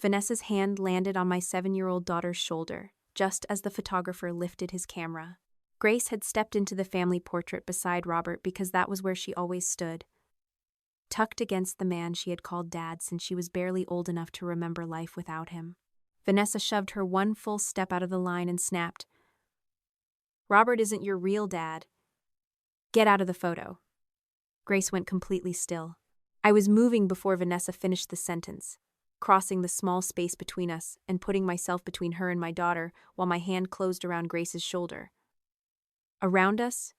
Vanessa's hand landed on my 7-year-old daughter's shoulder, just as the photographer lifted his camera. Grace had stepped into the family portrait beside Robert because that was where she always stood, tucked against the man she had called Dad since she was barely old enough to remember life without him. Vanessa shoved her one full step out of the line and snapped, "Robert isn't your real dad. Get out of the photo." Grace went completely still. I was moving before Vanessa finished the sentence, crossing the small space between us and putting myself between her and my daughter while my hand closed around Grace's shoulder. Around us,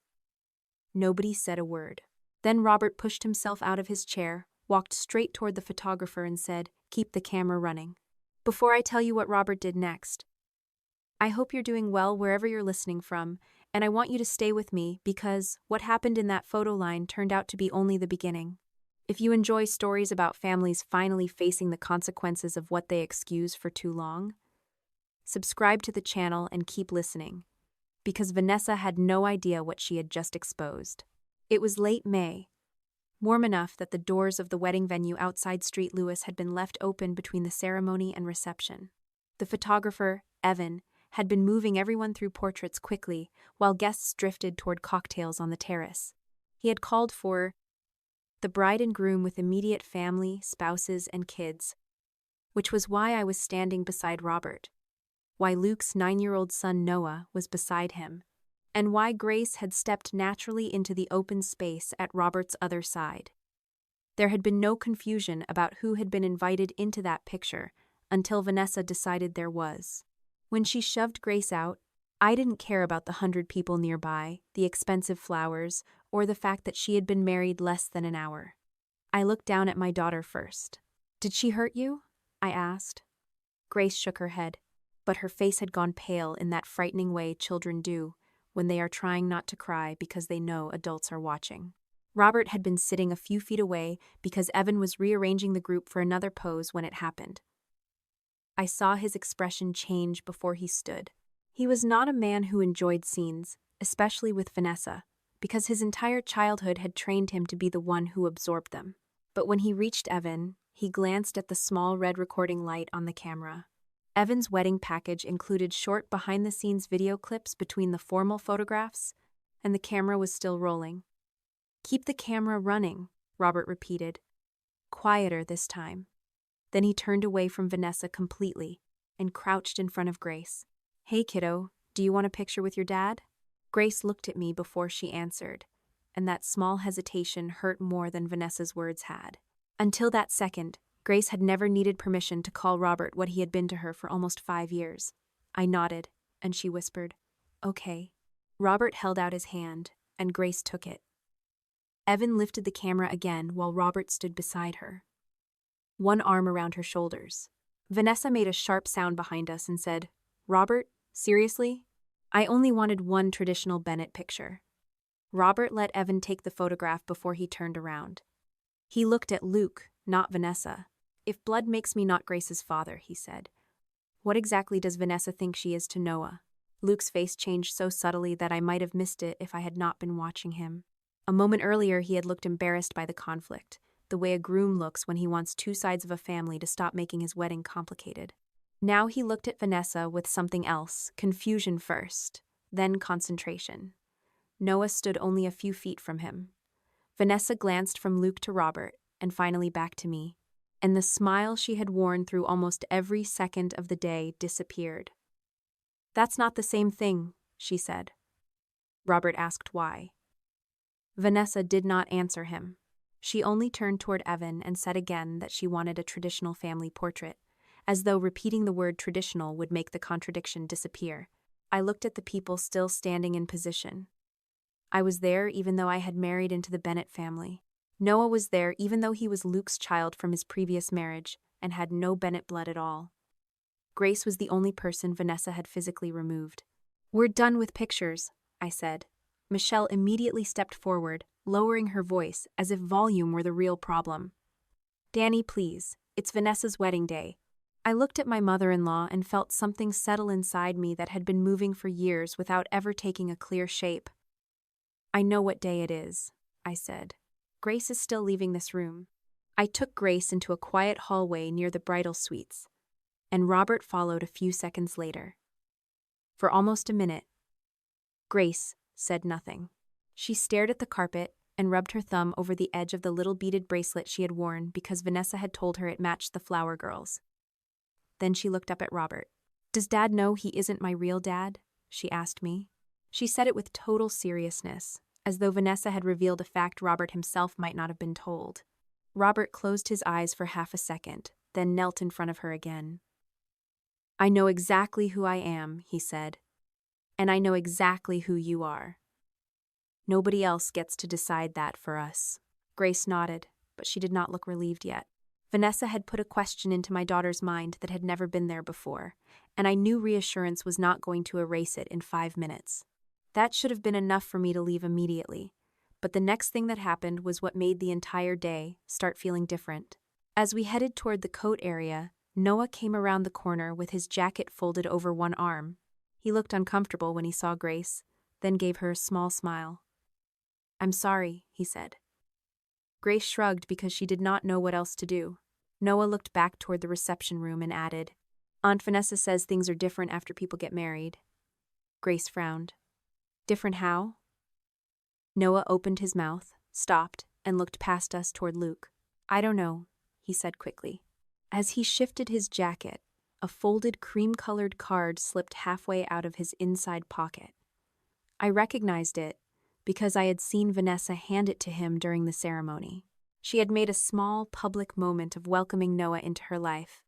nobody said a word. Then Robert pushed himself out of his chair, walked straight toward the photographer and said, "Keep the camera running." Before I tell you what Robert did next, I hope you're doing well wherever you're listening from, and I want you to stay with me because what happened in that photo line turned out to be only the beginning. If you enjoy stories about families finally facing the consequences of what they excuse for too long, subscribe to the channel and keep listening, because Vanessa had no idea what she had just exposed. It was late May, warm enough that the doors of the wedding venue outside Street Lewis had been left open between the ceremony and reception. The photographer, Evan, had been moving everyone through portraits quickly while guests drifted toward cocktails on the terrace. He had called for the bride and groom with immediate family, spouses, and kids, which was why I was standing beside Robert, why Luke's 9-year-old son Noah was beside him, and why Grace had stepped naturally into the open space at Robert's other side. There had been no confusion about who had been invited into that picture until Vanessa decided there was. When she shoved Grace out, I didn't care about the 100 people nearby, the expensive flowers, or the fact that she had been married less than an hour. I looked down at my daughter first. "Did she hurt you?" I asked. Grace shook her head, but her face had gone pale in that frightening way children do when they are trying not to cry because they know adults are watching. Robert had been sitting a few feet away because Evan was rearranging the group for another pose when it happened. I saw his expression change before he stood. He was not a man who enjoyed scenes, especially with Vanessa, because his entire childhood had trained him to be the one who absorbed them. But when he reached Evan, he glanced at the small red recording light on the camera. Evan's wedding package included short behind-the-scenes video clips between the formal photographs, and the camera was still rolling. "Keep the camera running," Robert repeated, quieter this time. Then he turned away from Vanessa completely and crouched in front of Grace. "Hey, kiddo, do you want a picture with your dad?" Grace looked at me before she answered, and that small hesitation hurt more than Vanessa's words had. Until that second, Grace had never needed permission to call Robert what he had been to her for almost 5 years. I nodded, and she whispered, "Okay." Robert held out his hand, and Grace took it. Evan lifted the camera again while Robert stood beside her, one arm around her shoulders. Vanessa made a sharp sound behind us and said, "Robert, seriously? I only wanted one traditional Bennett picture." Robert let Evan take the photograph before he turned around. He looked at Luke, not Vanessa. "If blood makes me not Grace's father," he said, "what exactly does Vanessa think she is to Noah?" Luke's face changed so subtly that I might have missed it if I had not been watching him. A moment earlier he had looked embarrassed by the conflict, the way a groom looks when he wants two sides of a family to stop making his wedding complicated. Now he looked at Vanessa with something else, confusion first, then concentration. Noah stood only a few feet from him. Vanessa glanced from Luke to Robert, and finally back to me, and the smile she had worn through almost every second of the day disappeared. "That's not the same thing," she said. Robert asked why. Vanessa did not answer him. She only turned toward Evan and said again that she wanted a traditional family portrait, as though repeating the word traditional would make the contradiction disappear. I looked at the people still standing in position. I was there even though I had married into the Bennett family. Noah was there even though he was Luke's child from his previous marriage and had no Bennett blood at all. Grace was the only person Vanessa had physically removed. "We're done with pictures," I said. Michelle immediately stepped forward, lowering her voice as if volume were the real problem. "Danny, please. It's Vanessa's wedding day." I looked at my mother-in-law and felt something settle inside me that had been moving for years without ever taking a clear shape. "I know what day it is," I said. "Grace is still leaving this room." I took Grace into a quiet hallway near the bridal suites. and Robert followed a few seconds later. For almost a minute, Grace said nothing. She stared at the carpet and rubbed her thumb over the edge of the little beaded bracelet she had worn because Vanessa had told her it matched the Flower Girls. Then she looked up at Robert. "Does Dad know he isn't my real dad?" she asked me. She said it with total seriousness, as though Vanessa had revealed a fact Robert himself might not have been told. Robert closed his eyes for half a second, then knelt in front of her again. "I know exactly who I am," he said. "And I know exactly who you are. Nobody else gets to decide that for us." Grace nodded, but she did not look relieved yet. Vanessa had put a question into my daughter's mind that had never been there before, and I knew reassurance was not going to erase it in 5 minutes. That should have been enough for me to leave immediately, but the next thing that happened was what made the entire day start feeling different. As we headed toward the coat area, Noah came around the corner with his jacket folded over one arm. He looked uncomfortable when he saw Grace, then gave her a small smile. "I'm sorry," he said. Grace shrugged because she did not know what else to do. Noah looked back toward the reception room and added, "Aunt Vanessa says things are different after people get married." Grace frowned. "Different how?" Noah opened his mouth, stopped, and looked past us toward Luke. "I don't know," he said quickly. As he shifted his jacket, a folded cream-colored card slipped halfway out of his inside pocket. I recognized it because I had seen Vanessa hand it to him during the ceremony. She had made a small, public moment of welcoming Noah into her life.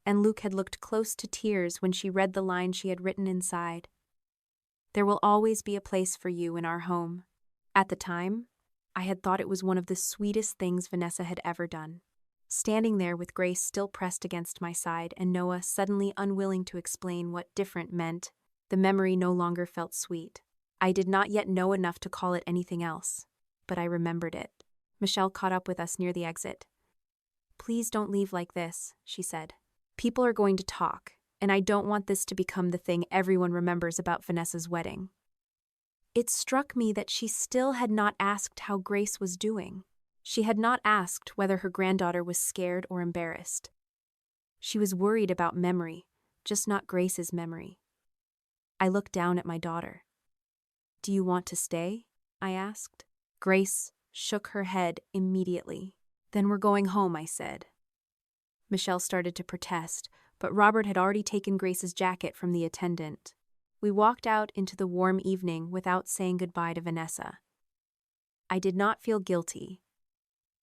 And Luke had looked close to tears when she read the line she had written inside. "There will always be a place for you in our home." At the time, I had thought it was one of the sweetest things Vanessa had ever done. Standing there with Grace still pressed against my side and Noah suddenly unwilling to explain what different meant, the memory no longer felt sweet. I did not yet know enough to call it anything else, but I remembered it. Michelle caught up with us near the exit. "Please don't leave like this," she said. "People are going to talk, and I don't want this to become the thing everyone remembers about Vanessa's wedding." It struck me that she still had not asked how Grace was doing. She had not asked whether her granddaughter was scared or embarrassed. She was worried about memory, just not Grace's memory. I looked down at my daughter. "Do you want to stay?" I asked. Grace shook her head immediately. "Then we're going home," I said. Michelle started to protest, but Robert had already taken Grace's jacket from the attendant. We walked out into the warm evening without saying goodbye to Vanessa. I did not feel guilty,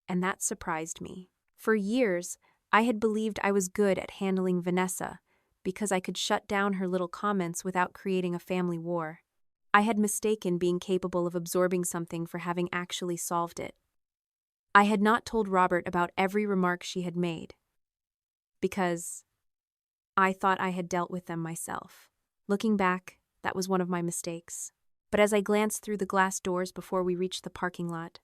and that surprised me. For years, I had believed I was good at handling Vanessa because I could shut down her little comments without creating a family war. I had mistaken being capable of absorbing something for having actually solved it. I had not told Robert about every remark she had made, because I thought I had dealt with them myself. Looking back, that was one of my mistakes. But as I glanced through the glass doors before we reached the parking lot,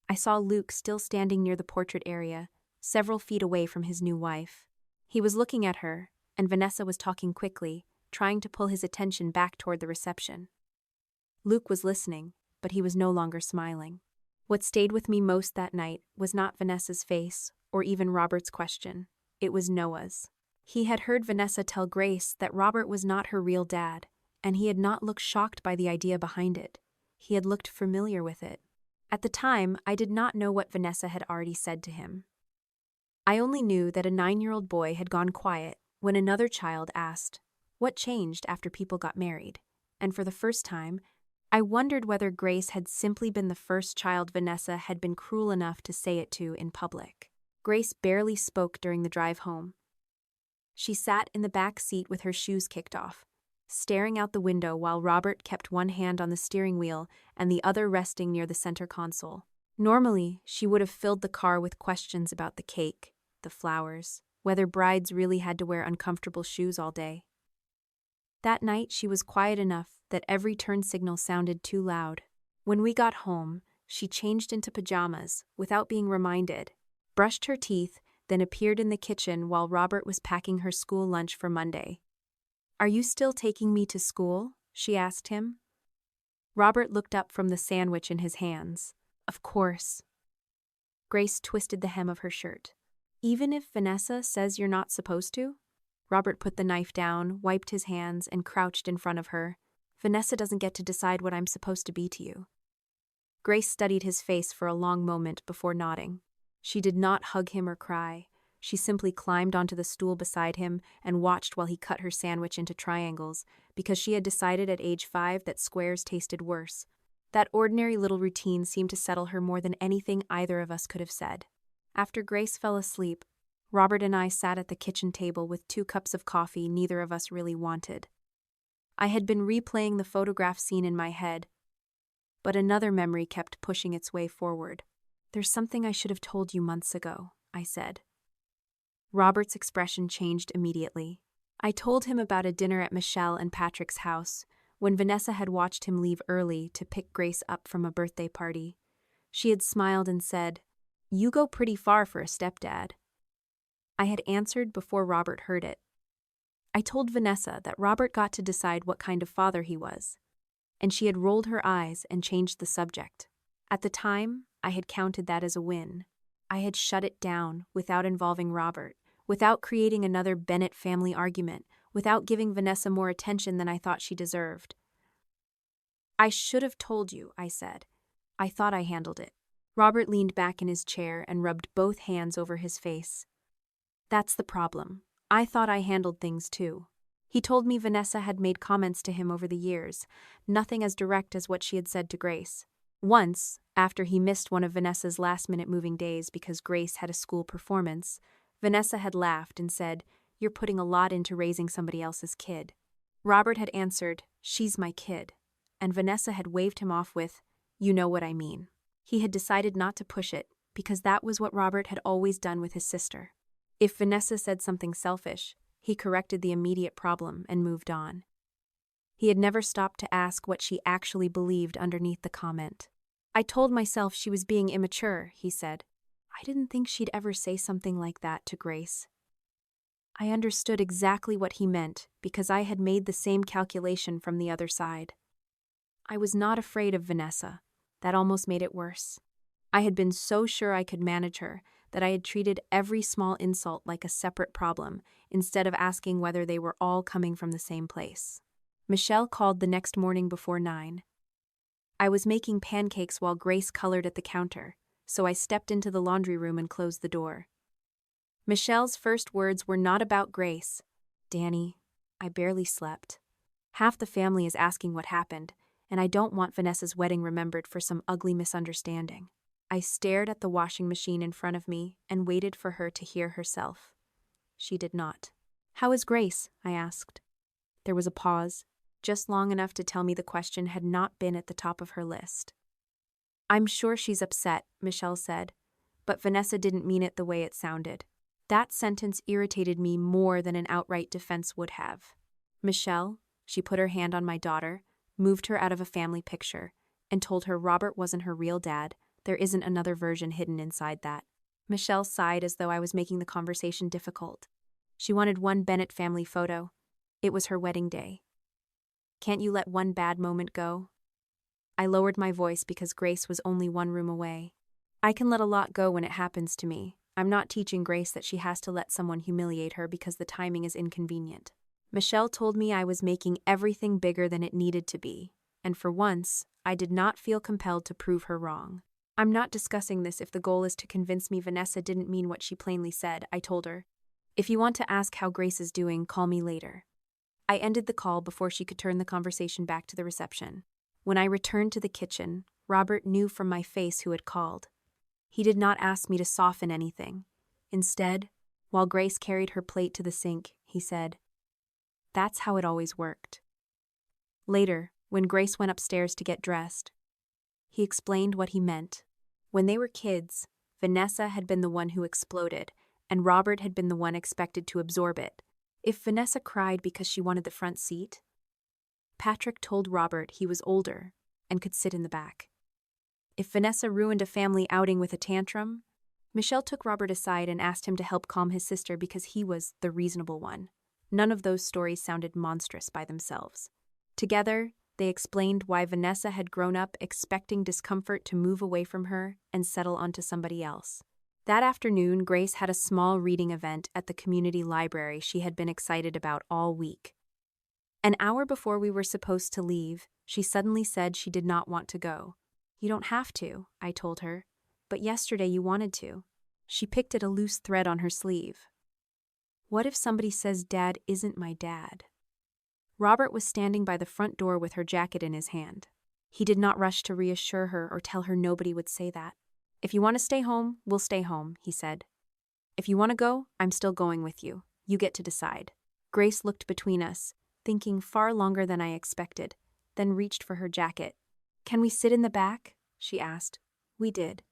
I saw Luke still standing near the portrait area, several feet away from his new wife. He was looking at her, and Vanessa was talking quickly, trying to pull his attention back toward the reception. Luke was listening, but he was no longer smiling. What stayed with me most that night was not Vanessa's face or even Robert's question. It was Noah's. He had heard Vanessa tell Grace that Robert was not her real dad, and he had not looked shocked by the idea behind it. He had looked familiar with it. At the time, I did not know what Vanessa had already said to him. I only knew that a 9-year-old boy had gone quiet when another child asked, "What changed after people got married?" And for the first time, I wondered whether Grace had simply been the first child Vanessa had been cruel enough to say it to in public. Grace barely spoke during the drive home. She sat in the back seat with her shoes kicked off, staring out the window while Robert kept one hand on the steering wheel and the other resting near the center console. Normally, she would have filled the car with questions about the cake, the flowers, whether brides really had to wear uncomfortable shoes all day. That night, she was quiet enough that every turn signal sounded too loud. When we got home, she changed into pajamas without being reminded, brushed her teeth, then appeared in the kitchen while Robert was packing her school lunch for Monday. "Are you still taking me to school?" she asked him. Robert looked up from the sandwich in his hands. "Of course." Grace twisted the hem of her shirt. "Even if Vanessa says you're not supposed to?" Robert put the knife down, wiped his hands, and crouched in front of her. Vanessa doesn't get to decide what I'm supposed to be to you. Grace studied his face for a long moment before nodding. She did not hug him or cry. She simply climbed onto the stool beside him and watched while he cut her sandwich into triangles, because she had decided at age 5 that squares tasted worse. That ordinary little routine seemed to settle her more than anything either of us could have said. After Grace fell asleep, Robert and I sat at the kitchen table with 2 cups of coffee neither of us really wanted. I had been replaying the photograph scene in my head, but another memory kept pushing its way forward. "There's something I should have told you months ago," I said. Robert's expression changed immediately. I told him about a dinner at Michelle and Patrick's house, when Vanessa had watched him leave early to pick Grace up from a birthday party. She had smiled and said, "You go pretty far for a stepdad." I had answered before Robert heard it. I told Vanessa that Robert got to decide what kind of father he was, and she had rolled her eyes and changed the subject. At the time, I had counted that as a win. I had shut it down without involving Robert, without creating another Bennett family argument, without giving Vanessa more attention than I thought she deserved. "I should have told you," I said. "I thought I handled it." Robert leaned back in his chair and rubbed both hands over his face. "That's the problem. I thought I handled things too." He told me Vanessa had made comments to him over the years, nothing as direct as what she had said to Grace. Once, after he missed one of Vanessa's last-minute moving days because Grace had a school performance, Vanessa had laughed and said, "You're putting a lot into raising somebody else's kid." Robert had answered, "She's my kid," and Vanessa had waved him off with, "You know what I mean." He had decided not to push it, because that was what Robert had always done with his sister. If Vanessa said something selfish, he corrected the immediate problem and moved on. He had never stopped to ask what she actually believed underneath the comment. "I told myself she was being immature," he said. "I didn't think she'd ever say something like that to Grace." I understood exactly what he meant because I had made the same calculation from the other side. I was not afraid of Vanessa. That almost made it worse. I had been so sure I could manage her that I had treated every small insult like a separate problem instead of asking whether they were all coming from the same place. Michelle called the next morning before 9. I was making pancakes while Grace colored at the counter, so I stepped into the laundry room and closed the door. Michelle's first words were not about Grace. "Danny, I barely slept. Half the family is asking what happened, and I don't want Vanessa's wedding remembered for some ugly misunderstanding." I stared at the washing machine in front of me and waited for her to hear herself. She did not. "How is Grace?" I asked. There was a pause, just long enough to tell me the question had not been at the top of her list. "I'm sure she's upset," Michelle said, but Vanessa didn't mean it the way it sounded. That sentence irritated me more than an outright defense would have. "Michelle," she put her hand on my daughter, moved her out of a family picture, and told her Robert wasn't her real dad. There isn't another version hidden inside that. Michelle sighed as though I was making the conversation difficult. She wanted one Bennett family photo. It was her wedding day. "Can't you let one bad moment go?" I lowered my voice because Grace was only one room away. "I can let a lot go when it happens to me. I'm not teaching Grace that she has to let someone humiliate her because the timing is inconvenient." Michelle told me I was making everything bigger than it needed to be, and for once, I did not feel compelled to prove her wrong. "I'm not discussing this if the goal is to convince me Vanessa didn't mean what she plainly said," I told her. "If you want to ask how Grace is doing, call me later." I ended the call before she could turn the conversation back to the reception. When I returned to the kitchen, Robert knew from my face who had called. He did not ask me to soften anything. Instead, while Grace carried her plate to the sink, he said, "That's how it always worked." Later, when Grace went upstairs to get dressed, he explained what he meant. When they were kids, Vanessa had been the one who exploded, and Robert had been the one expected to absorb it. If Vanessa cried because she wanted the front seat, Patrick told Robert he was older and could sit in the back. If Vanessa ruined a family outing with a tantrum, Michelle took Robert aside and asked him to help calm his sister because he was the reasonable one. None of those stories sounded monstrous by themselves. Together, they explained why Vanessa had grown up expecting discomfort to move away from her and settle onto somebody else. That afternoon, Grace had a small reading event at the community library she had been excited about all week. An hour before we were supposed to leave, she suddenly said she did not want to go. "You don't have to," I told her, "but yesterday you wanted to." She picked at a loose thread on her sleeve. What if somebody says Dad isn't my dad? Robert was standing by the front door with her jacket in his hand. He did not rush to reassure her or tell her nobody would say that. "If you want to stay home, we'll stay home," he said. "If you want to go, I'm still going with you. You get to decide." Grace looked between us, thinking far longer than I expected, then reached for her jacket. "Can we sit in the back?" she asked. We did.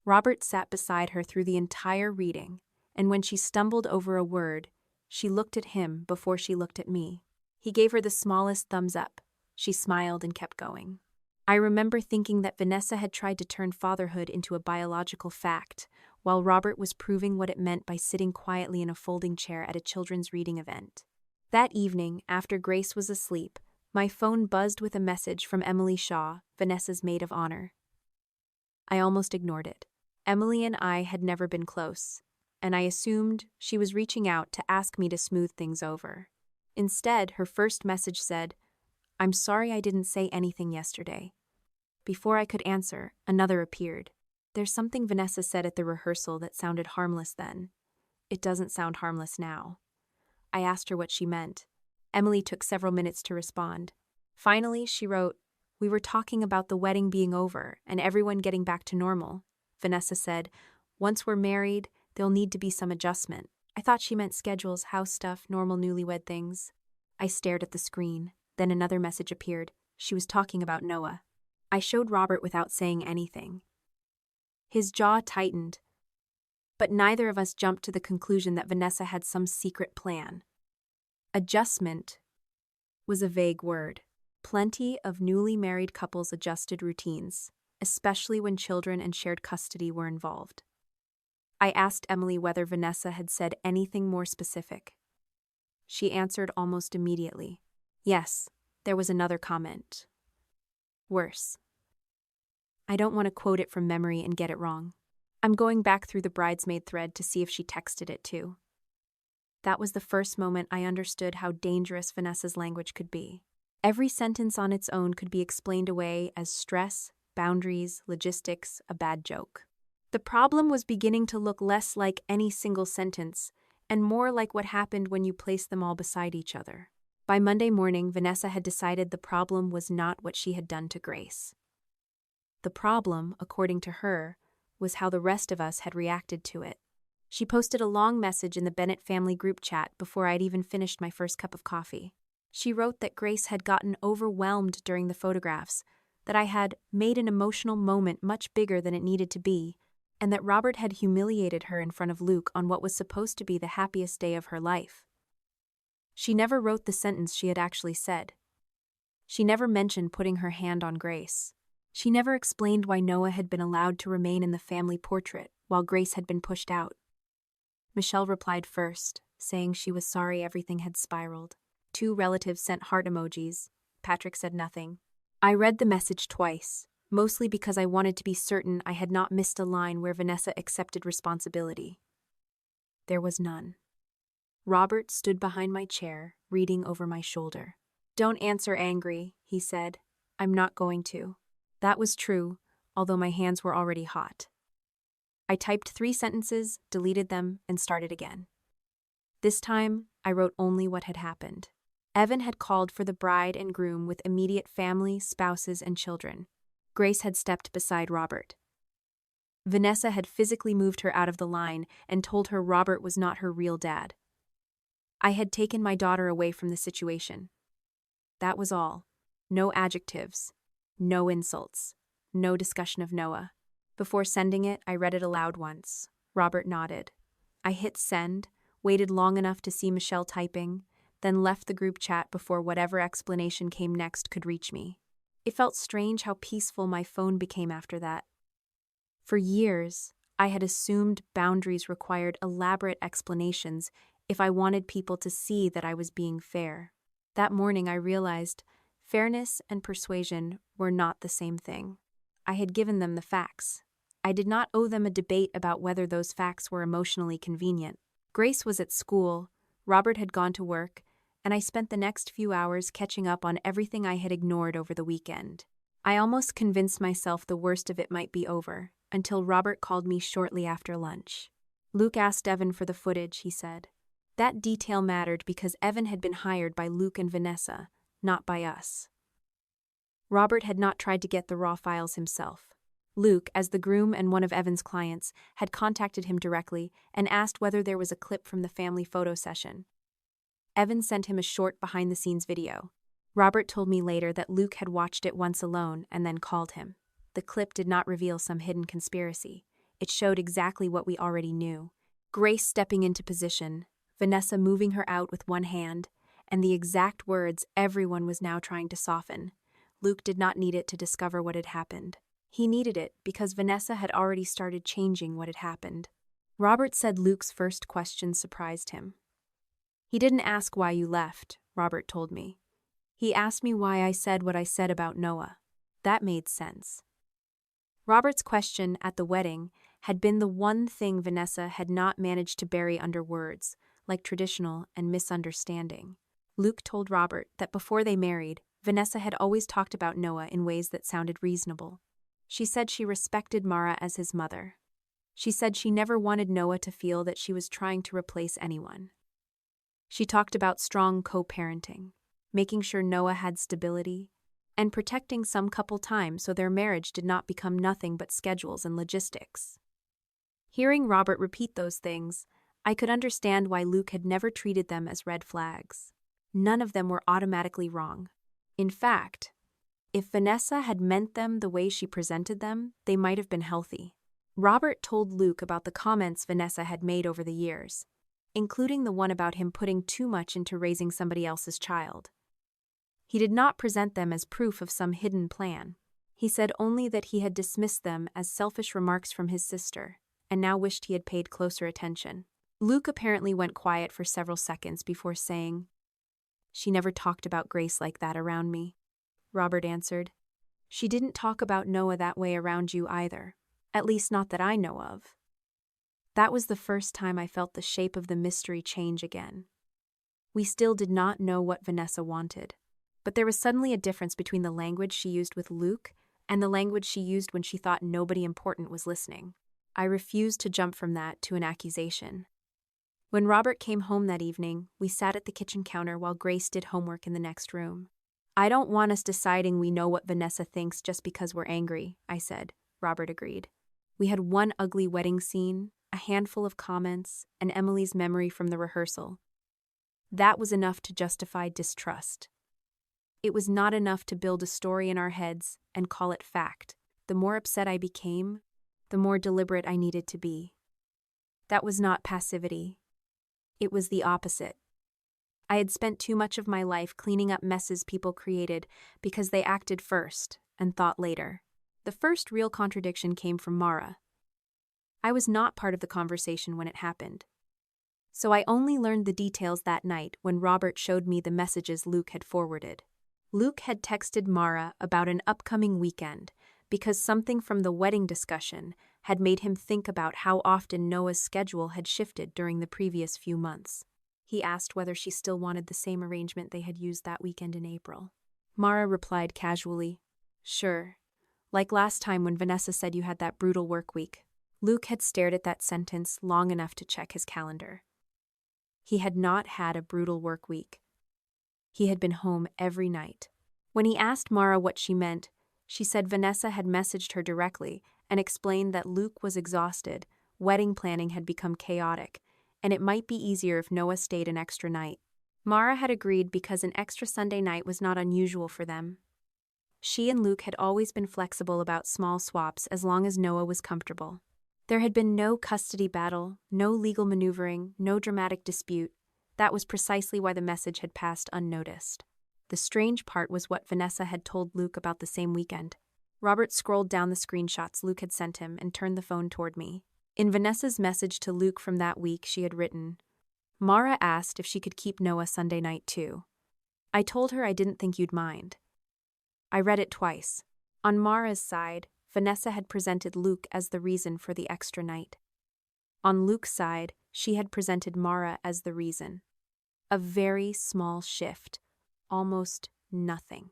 Robert sat beside her through the entire reading, and when she stumbled over a word, she looked at him before she looked at me. He gave her the smallest thumbs up. She smiled and kept going. I remember thinking that Vanessa had tried to turn fatherhood into a biological fact, while Robert was proving what it meant by sitting quietly in a folding chair at a children's reading event. That evening, after Grace was asleep, my phone buzzed with a message from Emily Shaw, Vanessa's maid of honor. I almost ignored it. Emily and I had never been close, and I assumed she was reaching out to ask me to smooth things over. Instead, her first message said, "I'm sorry I didn't say anything yesterday." Before I could answer, another appeared. "There's something Vanessa said at the rehearsal that sounded harmless then. It doesn't sound harmless now." I asked her what she meant. Emily took several minutes to respond. Finally, she wrote, "We were talking about the wedding being over and everyone getting back to normal. Vanessa said, once we're married, there'll need to be some adjustment." I thought she meant schedules, house stuff, normal newlywed things. I stared at the screen. Then another message appeared. She was talking about Noah. I showed Robert without saying anything. His jaw tightened, but neither of us jumped to the conclusion that Vanessa had some secret plan. Adjustment was a vague word. Plenty of newly married couples adjusted routines, especially when children and shared custody were involved. I asked Emily whether Vanessa had said anything more specific. She answered almost immediately. Yes, there was another comment. Worse. I don't want to quote it from memory and get it wrong. I'm going back through the bridesmaid thread to see if she texted it too. That was the first moment I understood how dangerous Vanessa's language could be. Every sentence on its own could be explained away as stress, boundaries, logistics, a bad joke. The problem was beginning to look less like any single sentence and more like what happened when you placed them all beside each other. By Monday morning, Vanessa had decided the problem was not what she had done to Grace. The problem, according to her, was how the rest of us had reacted to it. She posted a long message in the Bennett family group chat before I'd even finished my first cup of coffee. She wrote that Grace had gotten overwhelmed during the photographs, that I had made an emotional moment much bigger than it needed to be, and that Robert had humiliated her in front of Luke on what was supposed to be the happiest day of her life. She never wrote the sentence she had actually said. She never mentioned putting her hand on Grace. She never explained why Noah had been allowed to remain in the family portrait while Grace had been pushed out. Michelle replied first, saying she was sorry everything had spiraled. 2 relatives sent heart emojis. Patrick said nothing. I read the message twice, mostly because I wanted to be certain I had not missed a line where Vanessa accepted responsibility. There was none. Robert stood behind my chair, reading over my shoulder. "Don't answer angry," he said. "I'm not going to." That was true, although my hands were already hot. I typed 3 sentences, deleted them, and started again. This time, I wrote only what had happened. Evan had called for the bride and groom with immediate family, spouses, and children. Grace had stepped beside Robert. Vanessa had physically moved her out of the line and told her Robert was not her real dad. I had taken my daughter away from the situation. That was all. No adjectives. No insults. No discussion of Noah. Before sending it, I read it aloud once. Robert nodded. I hit send, waited long enough to see Michelle typing, then left the group chat before whatever explanation came next could reach me. It felt strange how peaceful my phone became after that. For years, I had assumed boundaries required elaborate explanations if I wanted people to see that I was being fair. That morning I realized fairness and persuasion were not the same thing. I had given them the facts. I did not owe them a debate about whether those facts were emotionally convenient. Grace was at school, Robert had gone to work, and I spent the next few hours catching up on everything I had ignored over the weekend. I almost convinced myself the worst of it might be over, until Robert called me shortly after lunch. Luke asked Evan for the footage, he said. That detail mattered because Evan had been hired by Luke and Vanessa, not by us. Robert had not tried to get the raw files himself. Luke, as the groom and one of Evan's clients, had contacted him directly and asked whether there was a clip from the family photo session. Evan sent him a short behind-the-scenes video. Robert told me later that Luke had watched it once alone and then called him. The clip did not reveal some hidden conspiracy. It showed exactly what we already knew. Grace stepping into position, Vanessa moving her out with one hand, and the exact words everyone was now trying to soften. Luke did not need it to discover what had happened. He needed it because Vanessa had already started changing what had happened. Robert said Luke's first question surprised him. He didn't ask why you left, Robert told me. He asked me why I said what I said about Noah. That made sense. Robert's question at the wedding had been the one thing Vanessa had not managed to bury under words, like traditional and misunderstanding. Luke told Robert that before they married, Vanessa had always talked about Noah in ways that sounded reasonable. She said she respected Mara as his mother. She said she never wanted Noah to feel that she was trying to replace anyone. She talked about strong co-parenting, making sure Noah had stability, and protecting some couple time so their marriage did not become nothing but schedules and logistics. Hearing Robert repeat those things, I could understand why Luke had never treated them as red flags. None of them were automatically wrong. In fact, if Vanessa had meant them the way she presented them, they might have been healthy. Robert told Luke about the comments Vanessa had made over the years, including the one about him putting too much into raising somebody else's child. He did not present them as proof of some hidden plan. He said only that he had dismissed them as selfish remarks from his sister, and now wished he had paid closer attention. Luke apparently went quiet for several seconds before saying, "She never talked about Grace like that around me." Robert answered, "She didn't talk about Noah that way around you either, at least not that I know of." That was the first time I felt the shape of the mystery change again. We still did not know what Vanessa wanted, but there was suddenly a difference between the language she used with Luke and the language she used when she thought nobody important was listening. I refused to jump from that to an accusation. When Robert came home that evening, we sat at the kitchen counter while Grace did homework in the next room. "I don't want us deciding we know what Vanessa thinks just because we're angry," I said. Robert agreed. We had one ugly wedding scene, a handful of comments, and Emily's memory from the rehearsal. That was enough to justify distrust. It was not enough to build a story in our heads and call it fact. The more upset I became, the more deliberate I needed to be. That was not passivity. It was the opposite. I had spent too much of my life cleaning up messes people created because they acted first and thought later. The first real contradiction came from Mara. I was not part of the conversation when it happened. So I only learned the details that night when Robert showed me the messages Luke had forwarded. Luke had texted Mara about an upcoming weekend because something from the wedding discussion had made him think about how often Noah's schedule had shifted during the previous few months. He asked whether she still wanted the same arrangement they had used that weekend in April. Mara replied casually, "Sure. Like last time when Vanessa said you had that brutal work week." Luke had stared at that sentence long enough to check his calendar. He had not had a brutal work week. He had been home every night. When he asked Mara what she meant, she said Vanessa had messaged her directly and explained that Luke was exhausted, wedding planning had become chaotic, and it might be easier if Noah stayed an extra night. Mara had agreed because an extra Sunday night was not unusual for them. She and Luke had always been flexible about small swaps as long as Noah was comfortable. There had been no custody battle, no legal maneuvering, no dramatic dispute. That was precisely why the message had passed unnoticed. The strange part was what Vanessa had told Luke about the same weekend. Robert scrolled down the screenshots Luke had sent him and turned the phone toward me. In Vanessa's message to Luke from that week, she had written, "Mara asked if she could keep Noah Sunday night too. I told her I didn't think you'd mind." I read it twice. On Mara's side, Vanessa had presented Luke as the reason for the extra night. On Luke's side, she had presented Mara as the reason. A very small shift, almost nothing.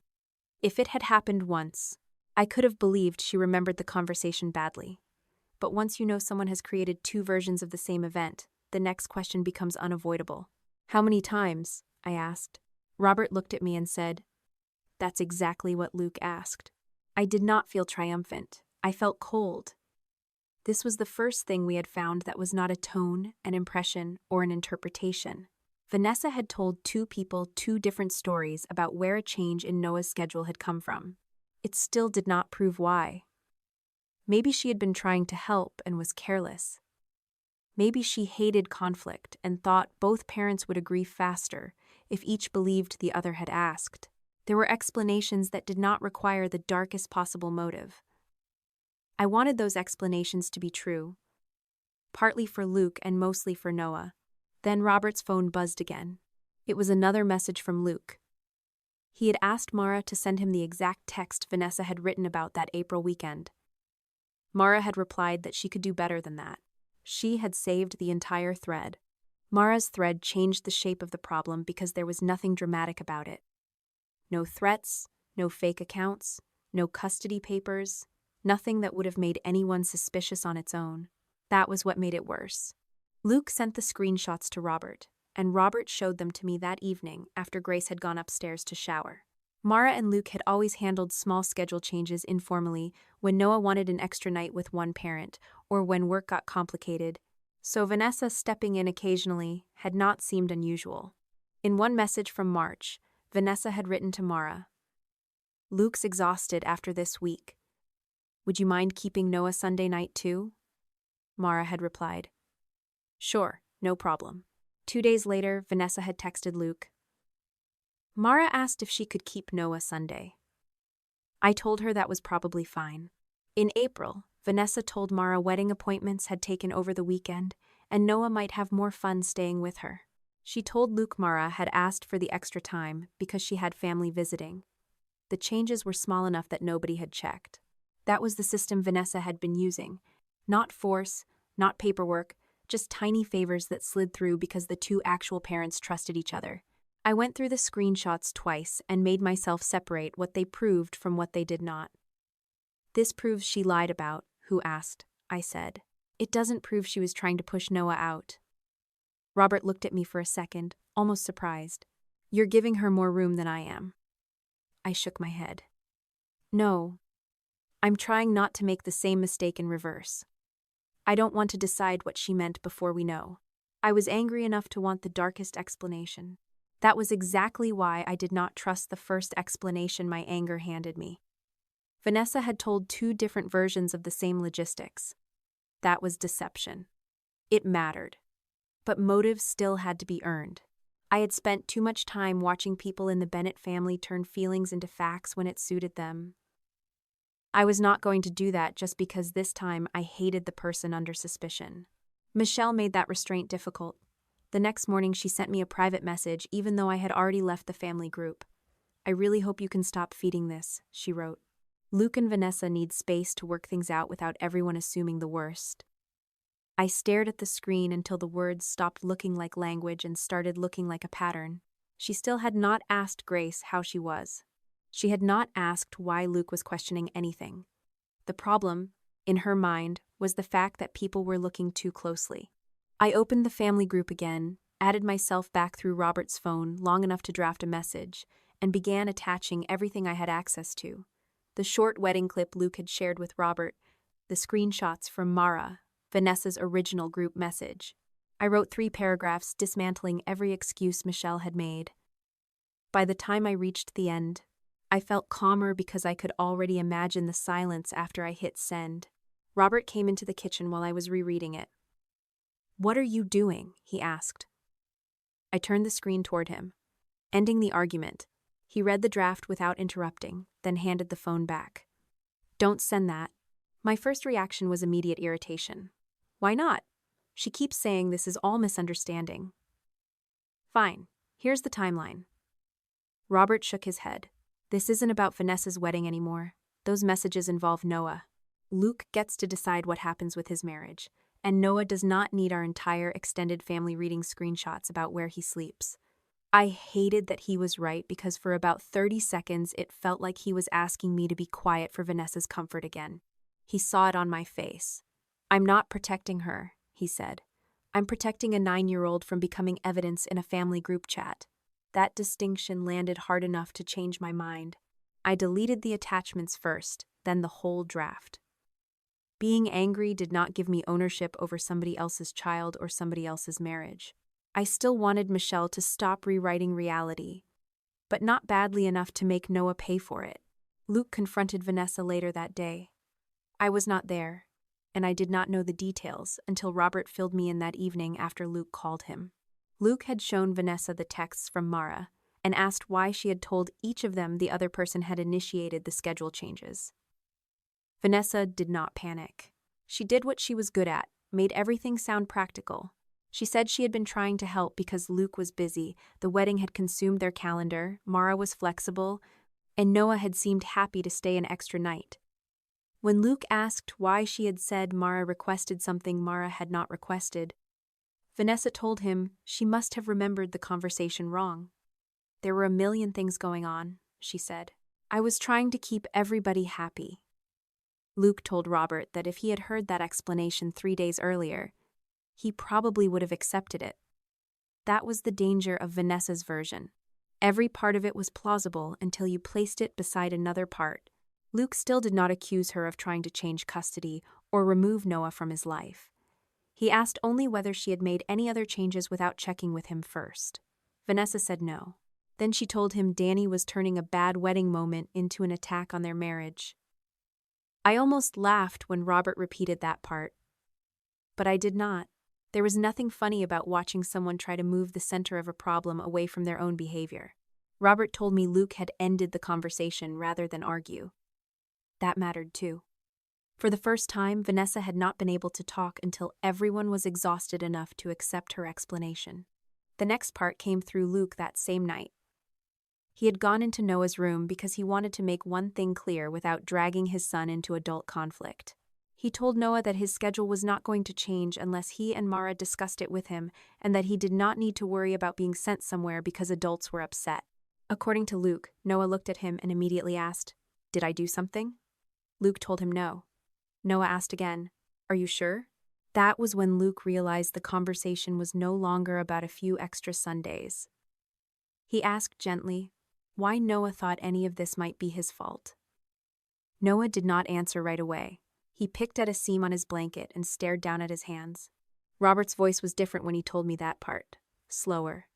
If it had happened once, I could have believed she remembered the conversation badly. But once you know someone has created two versions of the same event, the next question becomes unavoidable. How many times? I asked. Robert looked at me and said, "That's exactly what Luke asked." I did not feel triumphant. I felt cold. This was the first thing we had found that was not a tone, an impression, or an interpretation. Vanessa had told two people two different stories about where a change in Noah's schedule had come from. It still did not prove why. Maybe she had been trying to help and was careless. Maybe she hated conflict and thought both parents would agree faster if each believed the other had asked. There were explanations that did not require the darkest possible motive. I wanted those explanations to be true, partly for Luke and mostly for Noah. Then Robert's phone buzzed again. It was another message from Luke. He had asked Mara to send him the exact text Vanessa had written about that April weekend. Mara had replied that she could do better than that. She had saved the entire thread. Mara's thread changed the shape of the problem because there was nothing dramatic about it. No threats, no fake accounts, no custody papers, nothing that would have made anyone suspicious on its own. That was what made it worse. Luke sent the screenshots to Robert, and Robert showed them to me that evening after Grace had gone upstairs to shower. Mara and Luke had always handled small schedule changes informally when Noah wanted an extra night with one parent or when work got complicated, so Vanessa stepping in occasionally had not seemed unusual. In one message from March, Vanessa had written to Mara, "Luke's exhausted after this week. Would you mind keeping Noah Sunday night too?" Mara had replied, "Sure, no problem." 2 days later, Vanessa had texted Luke, "Mara asked if she could keep Noah Sunday." I told her that was probably fine. In April, Vanessa told Mara wedding appointments had taken over the weekend and Noah might have more fun staying with her. She told Luke Mara had asked for the extra time because she had family visiting. The changes were small enough that nobody had checked. That was the system Vanessa had been using. Not force, not paperwork, just tiny favors that slid through because the two actual parents trusted each other. I went through the screenshots twice and made myself separate what they proved from what they did not. "This proves she lied about who asked," I said. "It doesn't prove she was trying to push Noah out." Robert looked at me for a second, almost surprised. "You're giving her more room than I am." I shook my head. "No. I'm trying not to make the same mistake in reverse. I don't want to decide what she meant before we know." I was angry enough to want the darkest explanation. That was exactly why I did not trust the first explanation my anger handed me. Vanessa had told two different versions of the same logistics. That was deception. It mattered. But motives still had to be earned. I had spent too much time watching people in the Bennett family turn feelings into facts when it suited them. I was not going to do that just because this time I hated the person under suspicion. Michelle made that restraint difficult. The next morning she sent me a private message even though I had already left the family group. "I really hope you can stop feeding this," she wrote. "Luke and Vanessa need space to work things out without everyone assuming the worst." I stared at the screen until the words stopped looking like language and started looking like a pattern. She still had not asked Grace how she was. She had not asked why Luke was questioning anything. The problem, in her mind, was the fact that people were looking too closely. I opened the family group again, added myself back through Robert's phone long enough to draft a message, and began attaching everything I had access to. The short wedding clip Luke had shared with Robert, the screenshots from Mara, Vanessa's original group message. I wrote 3 paragraphs dismantling every excuse Michelle had made. By the time I reached the end, I felt calmer because I could already imagine the silence after I hit send. Robert came into the kitchen while I was rereading it. "What are you doing?" he asked. I turned the screen toward him. Ending the argument, he read the draft without interrupting, then handed the phone back. "Don't send that." My first reaction was immediate irritation. "Why not? She keeps saying this is all misunderstanding." "Fine, here's the timeline." Robert shook his head. "This isn't about Vanessa's wedding anymore. Those messages involve Noah." Luke gets to decide what happens with his marriage, and Noah does not need our entire extended family reading screenshots about where he sleeps. I hated that he was right because for about 30 seconds it felt like he was asking me to be quiet for Vanessa's comfort again. He saw it on my face. "I'm not protecting her," he said. "I'm protecting a 9-year-old from becoming evidence in a family group chat." That distinction landed hard enough to change my mind. I deleted the attachments first, then the whole draft. Being angry did not give me ownership over somebody else's child or somebody else's marriage. I still wanted Michelle to stop rewriting reality, but not badly enough to make Noah pay for it. Luke confronted Vanessa later that day. I was not there, and I did not know the details until Robert filled me in that evening after Luke called him. Luke had shown Vanessa the texts from Mara and asked why she had told each of them the other person had initiated the schedule changes. Vanessa did not panic. She did what she was good at, made everything sound practical. She said she had been trying to help because Luke was busy, the wedding had consumed their calendar, Mara was flexible, and Noah had seemed happy to stay an extra night. When Luke asked why she had said Mara requested something Mara had not requested, Vanessa told him she must have remembered the conversation wrong. "There were a million things going on," she said. "I was trying to keep everybody happy." Luke told Robert that if he had heard that explanation 3 days earlier, he probably would have accepted it. That was the danger of Vanessa's version. Every part of it was plausible until you placed it beside another part. Luke still did not accuse her of trying to change custody or remove Noah from his life. He asked only whether she had made any other changes without checking with him first. Vanessa said no. Then she told him Danny was turning a bad wedding moment into an attack on their marriage. I almost laughed when Robert repeated that part. But I did not. There was nothing funny about watching someone try to move the center of a problem away from their own behavior. Robert told me Luke had ended the conversation rather than argue. That mattered too. For the first time, Vanessa had not been able to talk until everyone was exhausted enough to accept her explanation. The next part came through Luke that same night. He had gone into Noah's room because he wanted to make one thing clear without dragging his son into adult conflict. He told Noah that his schedule was not going to change unless he and Mara discussed it with him, and that he did not need to worry about being sent somewhere because adults were upset. According to Luke, Noah looked at him and immediately asked, "Did I do something?" Luke told him no. Noah asked again, "Are you sure?" That was when Luke realized the conversation was no longer about a few extra Sundays. He asked gently why Noah thought any of this might be his fault. Noah did not answer right away. He picked at a seam on his blanket and stared down at his hands. Robert's voice was different when he told me that part, slower.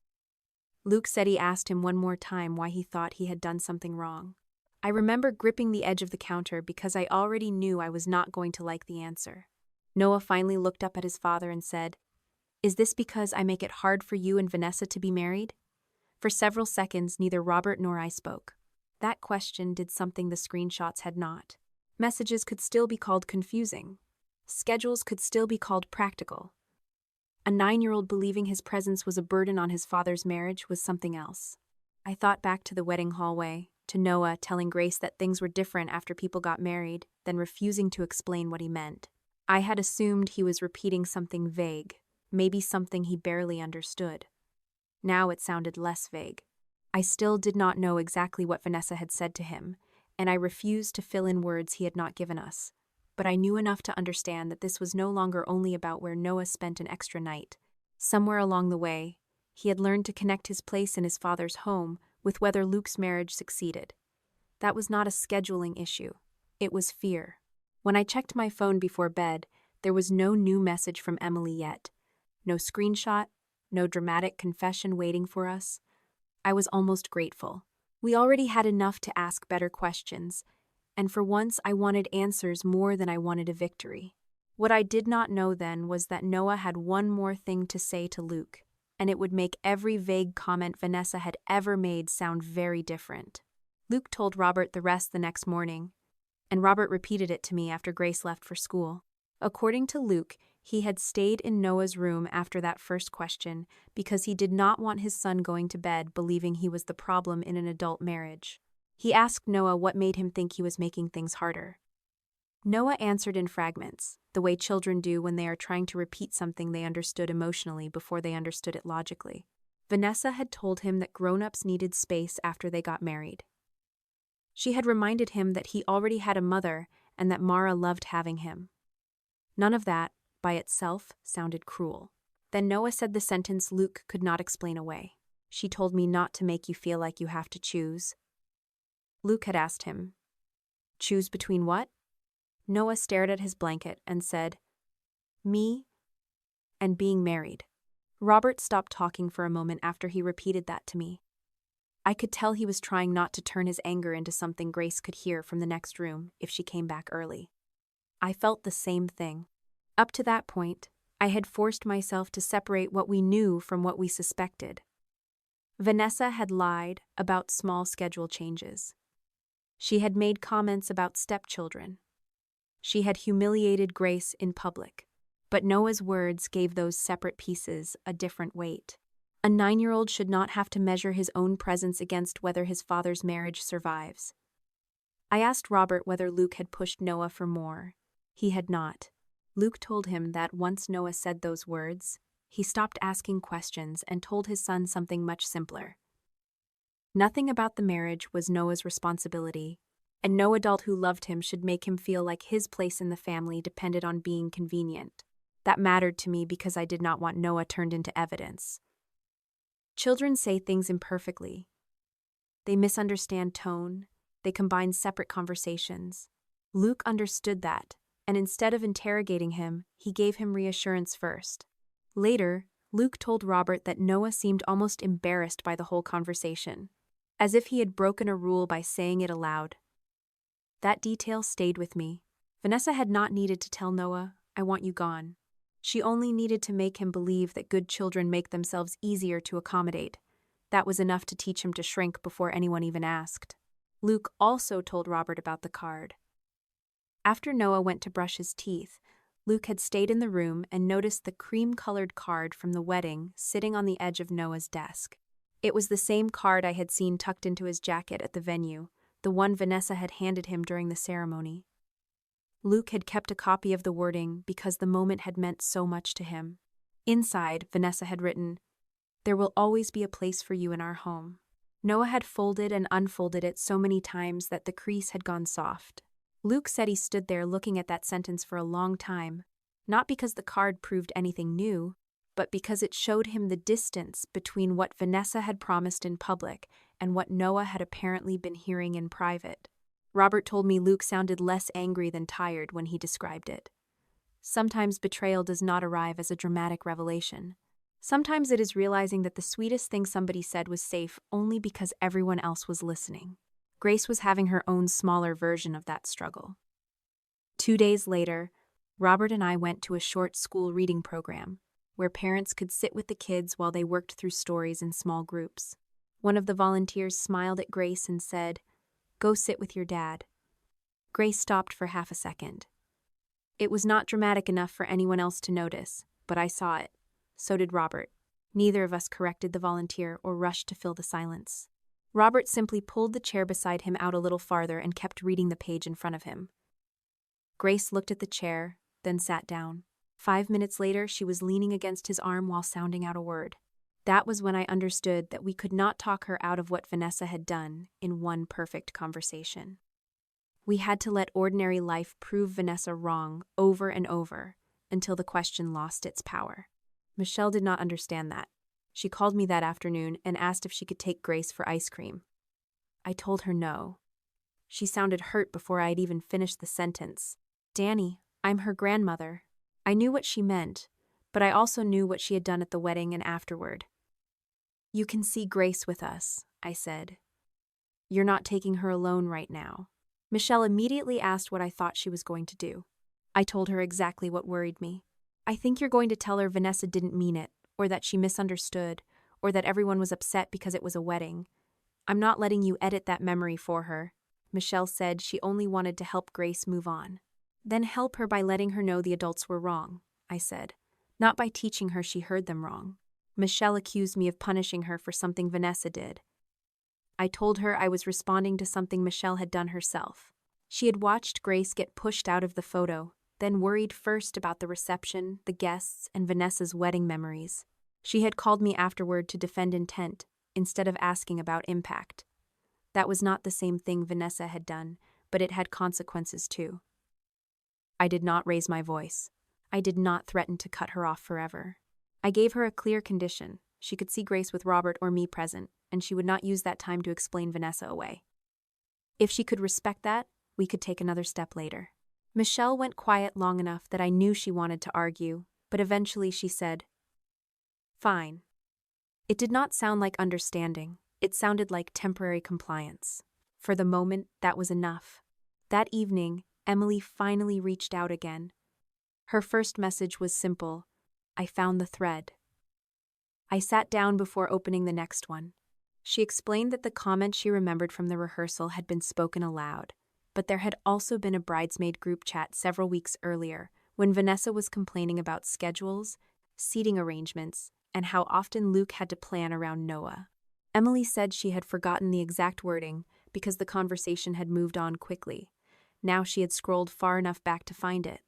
Luke said he asked him one more time why he thought he had done something wrong. I remember gripping the edge of the counter because I already knew I was not going to like the answer. Noah finally looked up at his father and said, "Is this because I make it hard for you and Vanessa to be married?" For several seconds, neither Robert nor I spoke. That question did something the screenshots had not. Messages could still be called confusing. Schedules could still be called practical. A 9-year-old believing his presence was a burden on his father's marriage was something else. I thought back to the wedding hallway, to Noah telling Grace that things were different after people got married, then refusing to explain what he meant. I had assumed he was repeating something vague, maybe something he barely understood. Now it sounded less vague. I still did not know exactly what Vanessa had said to him, and I refused to fill in words he had not given us. But I knew enough to understand that this was no longer only about where Noah spent an extra night. Somewhere along the way, he had learned to connect his place in his father's home with whether Luke's marriage succeeded. That was not a scheduling issue. It was fear. When I checked my phone before bed, there was no new message from Emily yet. No screenshot, no dramatic confession waiting for us. I was almost grateful. We already had enough to ask better questions, and for once I wanted answers more than I wanted a victory. What I did not know then was that Noah had one more thing to say to Luke, and it would make every vague comment Vanessa had ever made sound very different. Luke told Robert the rest the next morning, and Robert repeated it to me after Grace left for school. According to Luke, he had stayed in Noah's room after that first question because he did not want his son going to bed believing he was the problem in an adult marriage. He asked Noah what made him think he was making things harder. Noah answered in fragments, the way children do when they are trying to repeat something they understood emotionally before they understood it logically. Vanessa had told him that grown-ups needed space after they got married. She had reminded him that he already had a mother and that Mara loved having him. None of that, by itself, sounded cruel. Then Noah said the sentence Luke could not explain away. She told me not to make you feel like you have to choose. Luke had asked him, choose between what? Noah stared at his blanket and said, me and being married. Robert stopped talking for a moment after he repeated that to me. I could tell he was trying not to turn his anger into something Grace could hear from the next room if she came back early. I felt the same thing. Up to that point, I had forced myself to separate what we knew from what we suspected. Vanessa had lied about small schedule changes. She had made comments about stepchildren. She had humiliated Grace in public. But Noah's words gave those separate pieces a different weight. A 9-year-old should not have to measure his own presence against whether his father's marriage survives. I asked Robert whether Luke had pushed Noah for more. He had not. Luke told him that once Noah said those words, he stopped asking questions and told his son something much simpler. Nothing about the marriage was Noah's responsibility, and no adult who loved him should make him feel like his place in the family depended on being convenient. That mattered to me because I did not want Noah turned into evidence. Children say things imperfectly. They misunderstand tone. They combine separate conversations. Luke understood that, and instead of interrogating him, he gave him reassurance first. Later, Luke told Robert that Noah seemed almost embarrassed by the whole conversation, as if he had broken a rule by saying it aloud. That detail stayed with me. Vanessa had not needed to tell Noah, I want you gone. She only needed to make him believe that good children make themselves easier to accommodate. That was enough to teach him to shrink before anyone even asked. Luke also told Robert about the card. After Noah went to brush his teeth, Luke had stayed in the room and noticed the cream-colored card from the wedding sitting on the edge of Noah's desk. It was the same card I had seen tucked into his jacket at the venue, the one Vanessa had handed him during the ceremony. Luke had kept a copy of the wording because the moment had meant so much to him. Inside, Vanessa had written, "There will always be a place for you in our home." Noah had folded and unfolded it so many times that the crease had gone soft. Luke said he stood there looking at that sentence for a long time, not because the card proved anything new, but because it showed him the distance between what Vanessa had promised in public and what Noah had apparently been hearing in private. Robert told me Luke sounded less angry than tired when he described it. Sometimes betrayal does not arrive as a dramatic revelation. Sometimes it is realizing that the sweetest thing somebody said was safe only because everyone else was listening. Grace was having her own smaller version of that struggle. 2 days later, Robert and I went to a short school reading program, where parents could sit with the kids while they worked through stories in small groups. One of the volunteers smiled at Grace and said, "Go sit with your dad." Grace stopped for half a second. It was not dramatic enough for anyone else to notice, but I saw it. So did Robert. Neither of us corrected the volunteer or rushed to fill the silence. Robert simply pulled the chair beside him out a little farther and kept reading the page in front of him. Grace looked at the chair, then sat down. 5 minutes later, she was leaning against his arm while sounding out a word. That was when I understood that we could not talk her out of what Vanessa had done in one perfect conversation. We had to let ordinary life prove Vanessa wrong over and over until the question lost its power. Michelle did not understand that. She called me that afternoon and asked if she could take Grace for ice cream. I told her no. She sounded hurt before I had even finished the sentence. "Danny, I'm her grandmother." I knew what she meant, but I also knew what she had done at the wedding and afterward. "You can see Grace with us," I said. "You're not taking her alone right now." Michelle immediately asked what I thought she was going to do. I told her exactly what worried me. "I think you're going to tell her Vanessa didn't mean it, or that she misunderstood, or that everyone was upset because it was a wedding. I'm not letting you edit that memory for her." Michelle said she only wanted to help Grace move on. "Then help her by letting her know the adults were wrong," I said, "not by teaching her she heard them wrong." Michelle accused me of punishing her for something Vanessa did. I told her I was responding to something Michelle had done herself. She had watched Grace get pushed out of the photo, then worried first about the reception, the guests, and Vanessa's wedding memories. She had called me afterward to defend intent, instead of asking about impact. That was not the same thing Vanessa had done, but it had consequences too. I did not raise my voice. I did not threaten to cut her off forever. I gave her a clear condition. She could see Grace with Robert or me present, and she would not use that time to explain Vanessa away. If she could respect that, we could take another step later. Michelle went quiet long enough that I knew she wanted to argue, but eventually she said, "Fine." It did not sound like understanding. It sounded like temporary compliance. For the moment, that was enough. That evening, Emily finally reached out again. Her first message was simple: "I found the thread." I sat down before opening the next one. She explained that the comment she remembered from the rehearsal had been spoken aloud, but there had also been a bridesmaid group chat several weeks earlier when Vanessa was complaining about schedules, seating arrangements, and how often Luke had to plan around Noah. Emily said she had forgotten the exact wording because the conversation had moved on quickly. Now she had scrolled far enough back to find it.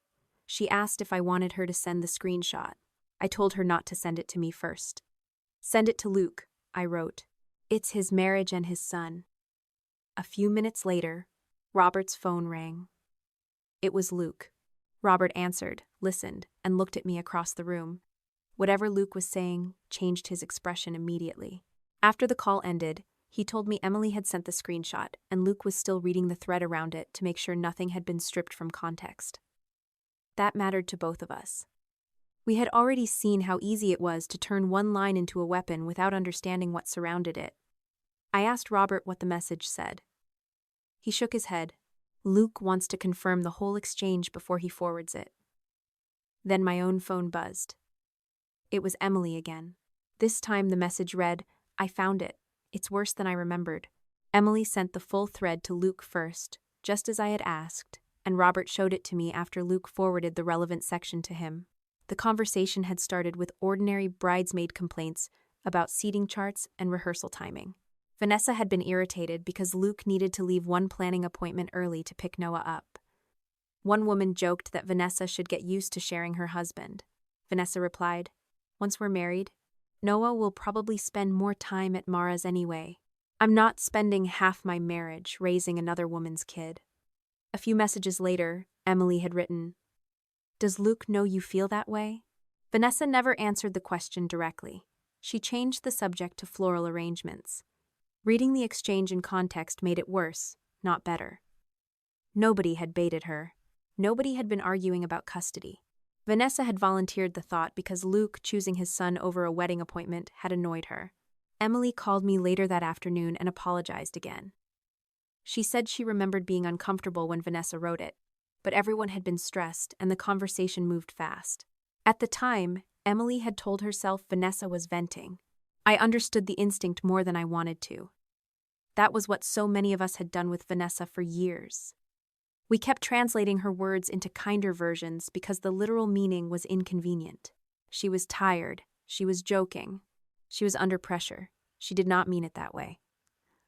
She asked if I wanted her to send the screenshot. I told her not to send it to me first. "Send it to Luke," I wrote. "It's his marriage and his son." A few minutes later, Robert's phone rang. It was Luke. Robert answered, listened, and looked at me across the room. Whatever Luke was saying changed his expression immediately. After the call ended, he told me Emily had sent the screenshot, and Luke was still reading the thread around it to make sure nothing had been stripped from context. That mattered to both of us. We had already seen how easy it was to turn one line into a weapon without understanding what surrounded it. I asked Robert what the message said. He shook his head. "Luke wants to confirm the whole exchange before he forwards it." Then my own phone buzzed. It was Emily again. This time the message read, "I found it. It's worse than I remembered." Emily sent the full thread to Luke first, just as I had asked, and Robert showed it to me after Luke forwarded the relevant section to him. The conversation had started with ordinary bridesmaid complaints about seating charts and rehearsal timing. Vanessa had been irritated because Luke needed to leave one planning appointment early to pick Noah up. One woman joked that Vanessa should get used to sharing her husband. Vanessa replied, "Once we're married, Noah will probably spend more time at Mara's anyway. I'm not spending half my marriage raising another woman's kid." A few messages later, Emily had written, "Does Luke know you feel that way?" Vanessa never answered the question directly. She changed the subject to floral arrangements. Reading the exchange in context made it worse, not better. Nobody had baited her. Nobody had been arguing about custody. Vanessa had volunteered the thought because Luke choosing his son over a wedding appointment had annoyed her. Emily called me later that afternoon and apologized again. She said she remembered being uncomfortable when Vanessa wrote it, but everyone had been stressed and the conversation moved fast. At the time, Emily had told herself Vanessa was venting. I understood the instinct more than I wanted to. That was what so many of us had done with Vanessa for years. We kept translating her words into kinder versions because the literal meaning was inconvenient. She was tired. She was joking. She was under pressure. She did not mean it that way.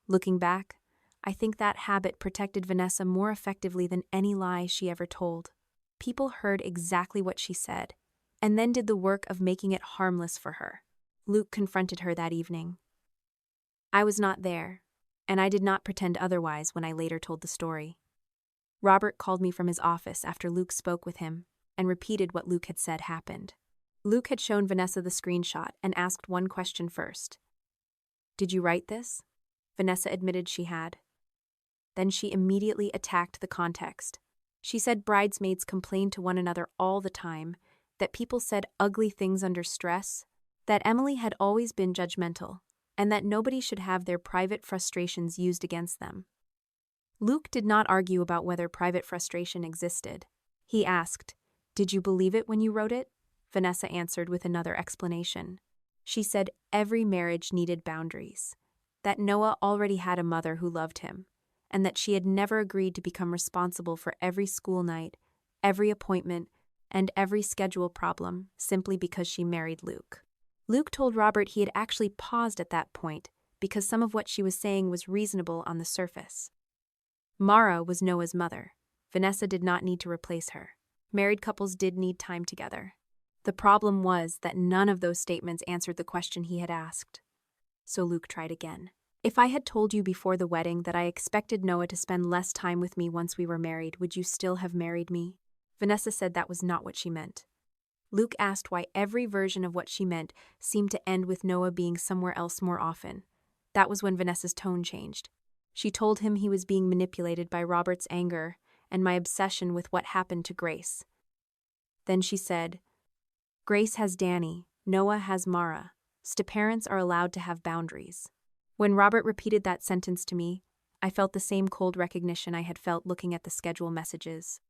Looking back, I think that habit protected Vanessa more effectively than any lie she ever told. People heard exactly what she said, and then did the work of making it harmless for her. Luke confronted her that evening. I was not there, and I did not pretend otherwise when I later told the story. Robert called me from his office after Luke spoke with him and repeated what Luke had said happened. Luke had shown Vanessa the screenshot and asked one question first. "Did you write this?" Vanessa admitted she had. Then she immediately attacked the context. She said bridesmaids complained to one another all the time, that people said ugly things under stress, that Emily had always been judgmental, and that nobody should have their private frustrations used against them. Luke did not argue about whether private frustration existed. He asked, "Did you believe it when you wrote it?" Vanessa answered with another explanation. She said every marriage needed boundaries, that Noah already had a mother who loved him, and that she had never agreed to become responsible for every school night, every appointment, and every schedule problem simply because she married Luke. Luke told Robert he had actually paused at that point because some of what she was saying was reasonable on the surface. Mara was Noah's mother. Vanessa did not need to replace her. Married couples did need time together. The problem was that none of those statements answered the question he had asked. So Luke tried again. If I had told you before the wedding that I expected Noah to spend less time with me once we were married, would you still have married me? Vanessa said that was not what she meant. Luke asked why every version of what she meant seemed to end with Noah being somewhere else more often. That was when Vanessa's tone changed. She told him he was being manipulated by Robert's anger and my obsession with what happened to Grace. Then she said, Grace has Danny, Noah has Mara. Step-parents are allowed to have boundaries. When Robert repeated that sentence to me, I felt the same cold recognition I had felt looking at the schedule messages.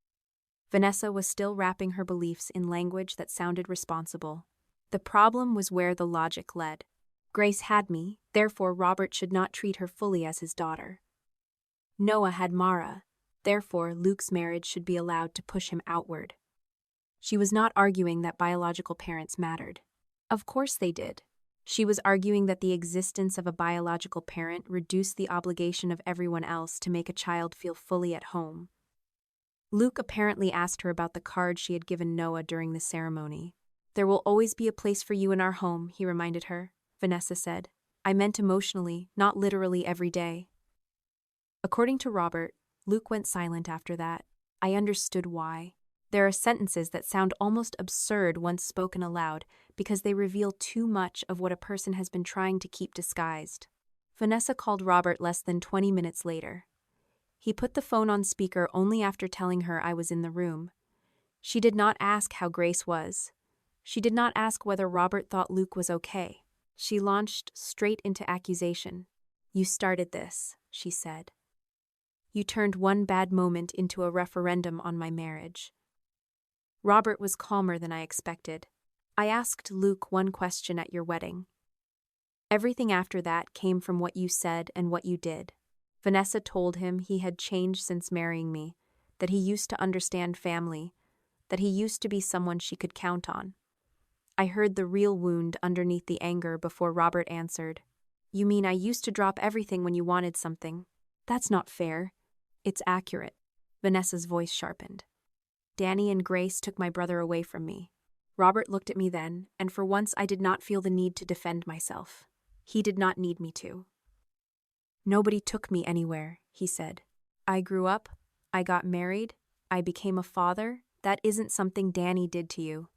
Vanessa was still wrapping her beliefs in language that sounded responsible. The problem was where the logic led. Grace had me, therefore Robert should not treat her fully as his daughter. Noah had Mara, therefore Luke's marriage should be allowed to push him outward. She was not arguing that biological parents mattered. Of course they did. She was arguing that the existence of a biological parent reduced the obligation of everyone else to make a child feel fully at home. Luke apparently asked her about the card she had given Noah during the ceremony. There will always be a place for you in our home, he reminded her. Vanessa said, I meant emotionally, not literally every day. According to Robert, Luke went silent after that. I understood why. There are sentences that sound almost absurd once spoken aloud because they reveal too much of what a person has been trying to keep disguised. Vanessa called Robert less than 20 minutes later. He put the phone on speaker only after telling her I was in the room. She did not ask how Grace was. She did not ask whether Robert thought Luke was okay. She launched straight into accusation. You started this, she said. You turned one bad moment into a referendum on my marriage. Robert was calmer than I expected. I asked Luke one question at your wedding. Everything after that came from what you said and what you did. Vanessa told him he had changed since marrying me, that he used to understand family, that he used to be someone she could count on. I heard the real wound underneath the anger before Robert answered. You mean I used to drop everything when you wanted something? That's not fair. It's accurate. Vanessa's voice sharpened. Danny and Grace took my brother away from me. Robert looked at me then, and for once I did not feel the need to defend myself. He did not need me to. Nobody took me anywhere, he said. I grew up, I got married, I became a father. That isn't something Danny did to you.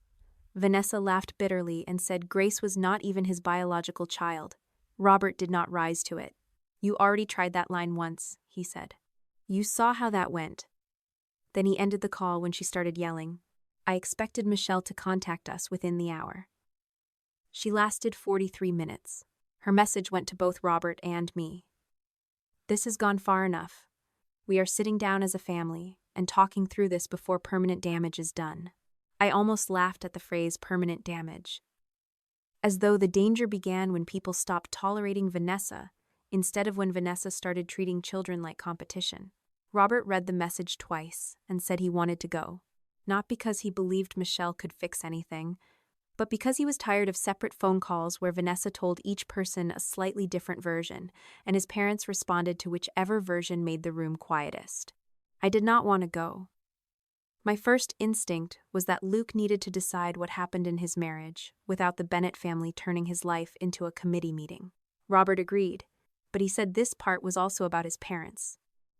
Vanessa laughed bitterly and said Grace was not even his biological child. Robert did not rise to it. You already tried that line once, he said. You saw how that went. Then he ended the call when she started yelling. I expected Michelle to contact us within the hour. She lasted 43 minutes. Her message went to both Robert and me. This has gone far enough. We are sitting down as a family and talking through this before permanent damage is done. I almost laughed at the phrase permanent damage. As though the danger began when people stopped tolerating Vanessa, instead of when Vanessa started treating children like competition. Robert read the message twice and said he wanted to go, not because he believed Michelle could fix anything, but because he was tired of separate phone calls where Vanessa told each person a slightly different version, and his parents responded to whichever version made the room quietest. I did not want to go. My first instinct was that Luke needed to decide what happened in his marriage without the Bennett family turning his life into a committee meeting. Robert agreed, but he said this part was also about his parents.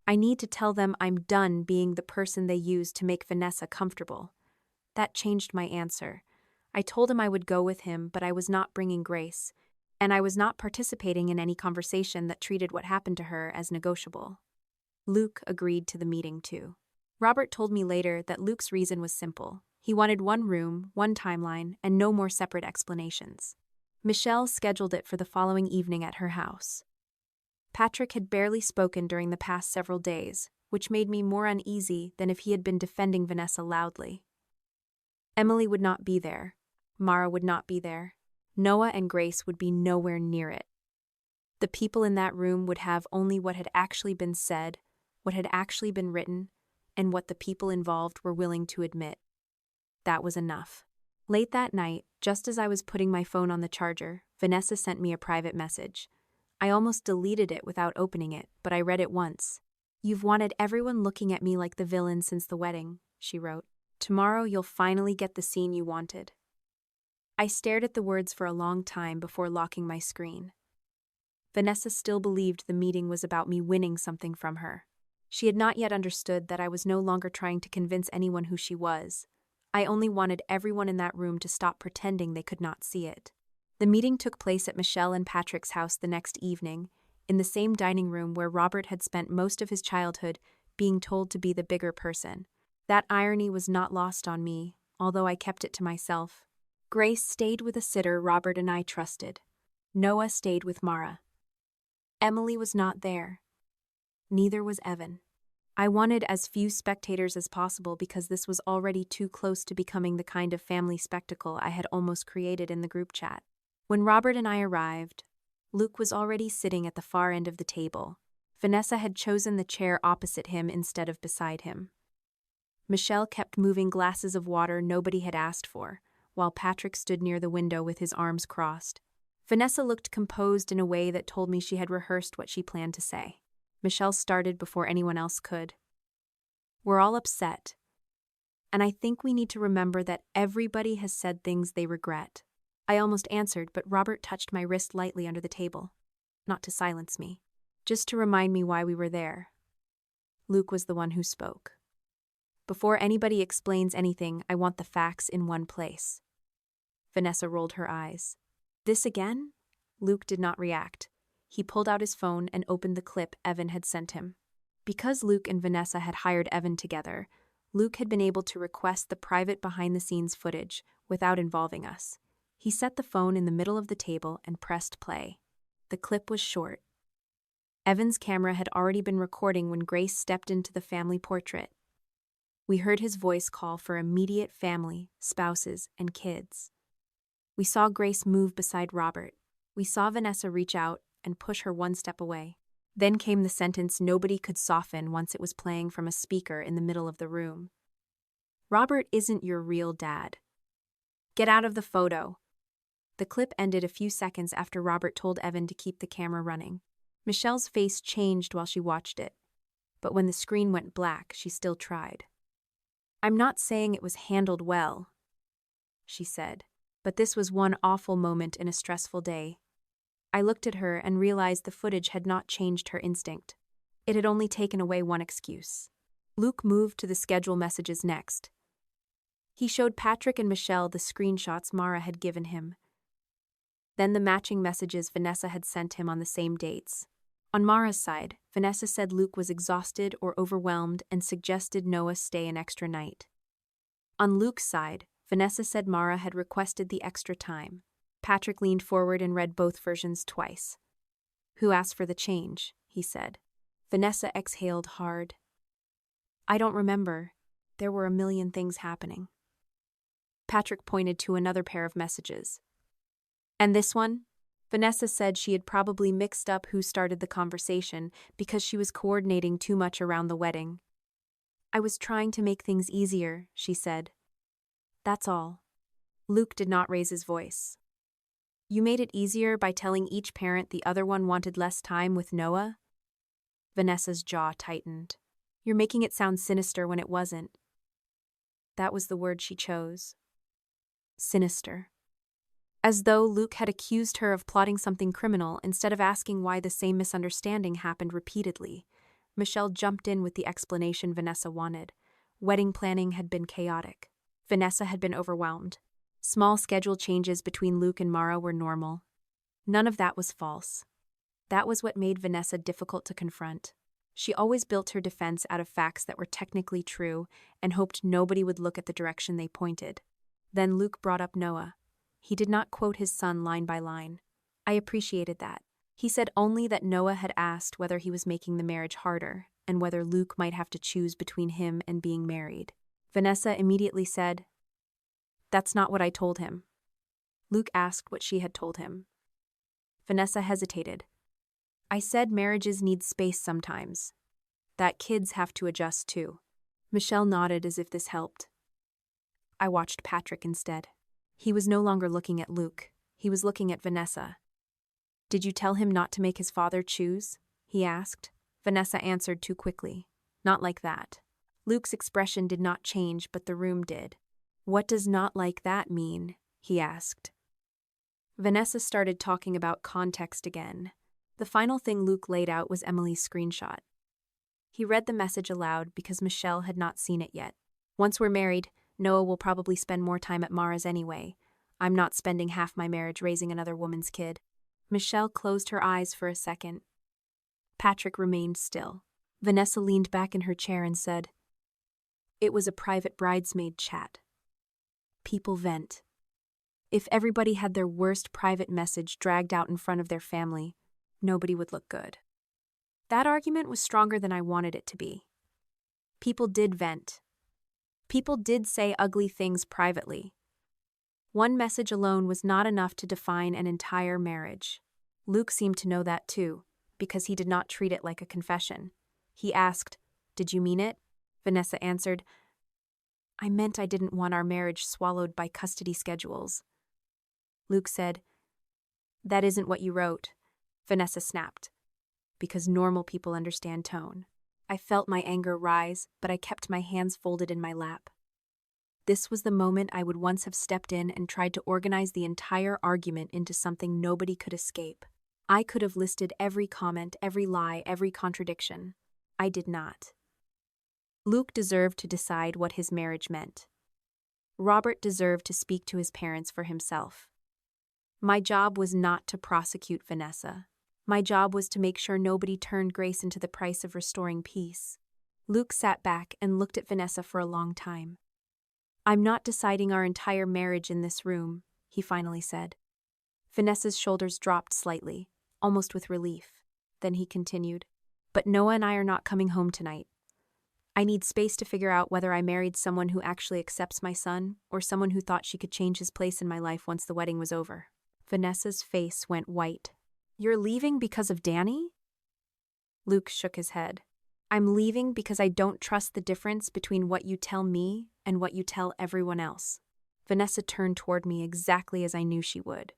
I need to tell them I'm done being the person they used to make Vanessa comfortable. That changed my answer. I told him I would go with him, but I was not bringing Grace, and I was not participating in any conversation that treated what happened to her as negotiable. Luke agreed to the meeting too. Robert told me later that Luke's reason was simple. He wanted one room, one timeline, and no more separate explanations. Michelle scheduled it for the following evening at her house. Patrick had barely spoken during the past several days, which made me more uneasy than if he had been defending Vanessa loudly. Emily would not be there. Mara would not be there. Noah and Grace would be nowhere near it. The people in that room would have only what had actually been said, what had actually been written, and what the people involved were willing to admit. That was enough. Late that night, just as I was putting my phone on the charger, Vanessa sent me a private message. I almost deleted it without opening it, but I read it once. "You've wanted everyone looking at me like the villain since the wedding," she wrote. "Tomorrow you'll finally get the scene you wanted." I stared at the words for a long time before locking my screen. Vanessa still believed the meeting was about me winning something from her. She had not yet understood that I was no longer trying to convince anyone who she was. I only wanted everyone in that room to stop pretending they could not see it. The meeting took place at Michelle and Patrick's house the next evening, in the same dining room where Robert had spent most of his childhood being told to be the bigger person. That irony was not lost on me, although I kept it to myself. Grace stayed with a sitter Robert and I trusted. Noah stayed with Mara. Emily was not there. Neither was Evan. I wanted as few spectators as possible because this was already too close to becoming the kind of family spectacle I had almost created in the group chat. When Robert and I arrived, Luke was already sitting at the far end of the table. Vanessa had chosen the chair opposite him instead of beside him. Michelle kept moving glasses of water nobody had asked for, while Patrick stood near the window with his arms crossed. Vanessa looked composed in a way that told me she had rehearsed what she planned to say. Michelle started before anyone else could. "We're all upset, and I think we need to remember that everybody has said things they regret." I almost answered, but Robert touched my wrist lightly under the table. Not to silence me, just to remind me why we were there. Luke was the one who spoke. "Before anybody explains anything, I want the facts in one place." Vanessa rolled her eyes. "This again?" Luke did not react. He pulled out his phone and opened the clip Evan had sent him. Because Luke and Vanessa had hired Evan together, Luke had been able to request the private behind-the-scenes footage without involving us. He set the phone in the middle of the table and pressed play. The clip was short. Evan's camera had already been recording when Grace stepped into the family portrait. We heard his voice call for immediate family, spouses, and kids. We saw Grace move beside Robert. We saw Vanessa reach out and push her one step away. Then came the sentence nobody could soften once it was playing from a speaker in the middle of the room. "Robert isn't your real dad. Get out of the photo." The clip ended a few seconds after Robert told Evan to keep the camera running. Michelle's face changed while she watched it, but when the screen went black, she still tried. "I'm not saying it was handled well," she said, "but this was one awful moment in a stressful day." I looked at her and realized the footage had not changed her instinct. It had only taken away one excuse. Luke moved to the schedule messages next. He showed Patrick and Michelle the screenshots Mara had given him. Then the matching messages Vanessa had sent him on the same dates. On Mara's side, Vanessa said Luke was exhausted or overwhelmed and suggested Noah stay an extra night. On Luke's side, Vanessa said Mara had requested the extra time. Patrick leaned forward and read both versions twice. "Who asked for the change?" he said. Vanessa exhaled hard. "I don't remember. There were a million things happening." Patrick pointed to another pair of messages. "And this one?" Vanessa said she had probably mixed up who started the conversation because she was coordinating too much around the wedding. "I was trying to make things easier," she said. "That's all." Luke did not raise his voice. "You made it easier by telling each parent the other one wanted less time with Noah?" Vanessa's jaw tightened. "You're making it sound sinister when it wasn't." That was the word she chose. Sinister. As though Luke had accused her of plotting something criminal instead of asking why the same misunderstanding happened repeatedly. Michelle jumped in with the explanation Vanessa wanted. Wedding planning had been chaotic. Vanessa had been overwhelmed. Small schedule changes between Luke and Mara were normal. None of that was false. That was what made Vanessa difficult to confront. She always built her defense out of facts that were technically true and hoped nobody would look at the direction they pointed. Then Luke brought up Noah. He did not quote his son line by line. I appreciated that. He said only that Noah had asked whether he was making the marriage harder and whether Luke might have to choose between him and being married. Vanessa immediately said, "That's not what I told him." Luke asked what she had told him. Vanessa hesitated. "I said marriages need space sometimes. That kids have to adjust too." Michelle nodded as if this helped. I watched Patrick instead. He was no longer looking at Luke. He was looking at Vanessa. "Did you tell him not to make his father choose?" he asked. Vanessa answered too quickly. Not like that. Luke's expression did not change, but the room did. What does not like that mean? He asked. Vanessa started talking about context again. The final thing Luke laid out was Emily's screenshot. He read the message aloud because Michelle had not seen it yet. Once we're married, Noah will probably spend more time at Mara's anyway. I'm not spending half my marriage raising another woman's kid. Michelle closed her eyes for a second. Patrick remained still. Vanessa leaned back in her chair and said, "It was a private bridesmaid chat. People vent. If everybody had their worst private message dragged out in front of their family, nobody would look good." That argument was stronger than I wanted it to be. People did vent. People did say ugly things privately. One message alone was not enough to define an entire marriage. Luke seemed to know that too, because he did not treat it like a confession. He asked, "Did you mean it?" Vanessa answered, "I meant I didn't want our marriage swallowed by custody schedules." Luke said, "That isn't what you wrote." Vanessa snapped, "Because normal people understand tone." I felt my anger rise, but I kept my hands folded in my lap. This was the moment I would once have stepped in and tried to organize the entire argument into something nobody could escape. I could have listed every comment, every lie, every contradiction. I did not. Luke deserved to decide what his marriage meant. Robert deserved to speak to his parents for himself. My job was not to prosecute Vanessa. My job was to make sure nobody turned Grace into the price of restoring peace. Luke sat back and looked at Vanessa for a long time. "I'm not deciding our entire marriage in this room," he finally said. Vanessa's shoulders dropped slightly, almost with relief. Then he continued, "But Noah and I are not coming home tonight. I need space to figure out whether I married someone who actually accepts my son or someone who thought she could change his place in my life once the wedding was over." Vanessa's face went white. "You're leaving because of Danny?" Luke shook his head. "I'm leaving because I don't trust the difference between what you tell me and what you tell everyone else." Vanessa turned toward me exactly as I knew she would.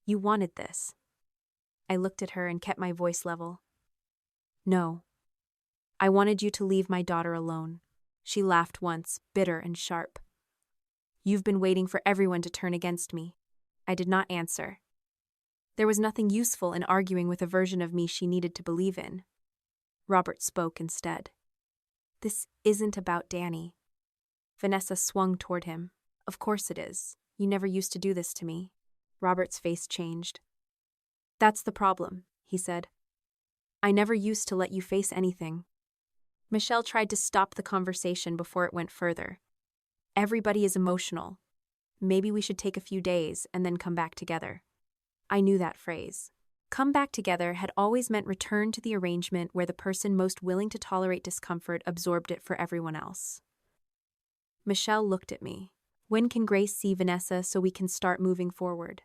"You wanted this." I looked at her and kept my voice level. "No. I wanted you to leave my daughter alone." She laughed once, bitter and sharp. "You've been waiting for everyone to turn against me." I did not answer. There was nothing useful in arguing with a version of me she needed to believe in. Robert spoke instead. "This isn't about Danny." Vanessa swung toward him. "Of course it is. You never used to do this to me." Robert's face changed. "That's the problem," he said. "I never used to let you face anything." Michelle tried to stop the conversation before it went further. "Everybody is emotional. Maybe we should take a few days and then come back together." I knew that phrase. Come back together had always meant return to the arrangement where the person most willing to tolerate discomfort absorbed it for everyone else. Michelle looked at me. "When can Grace see Vanessa so we can start moving forward?"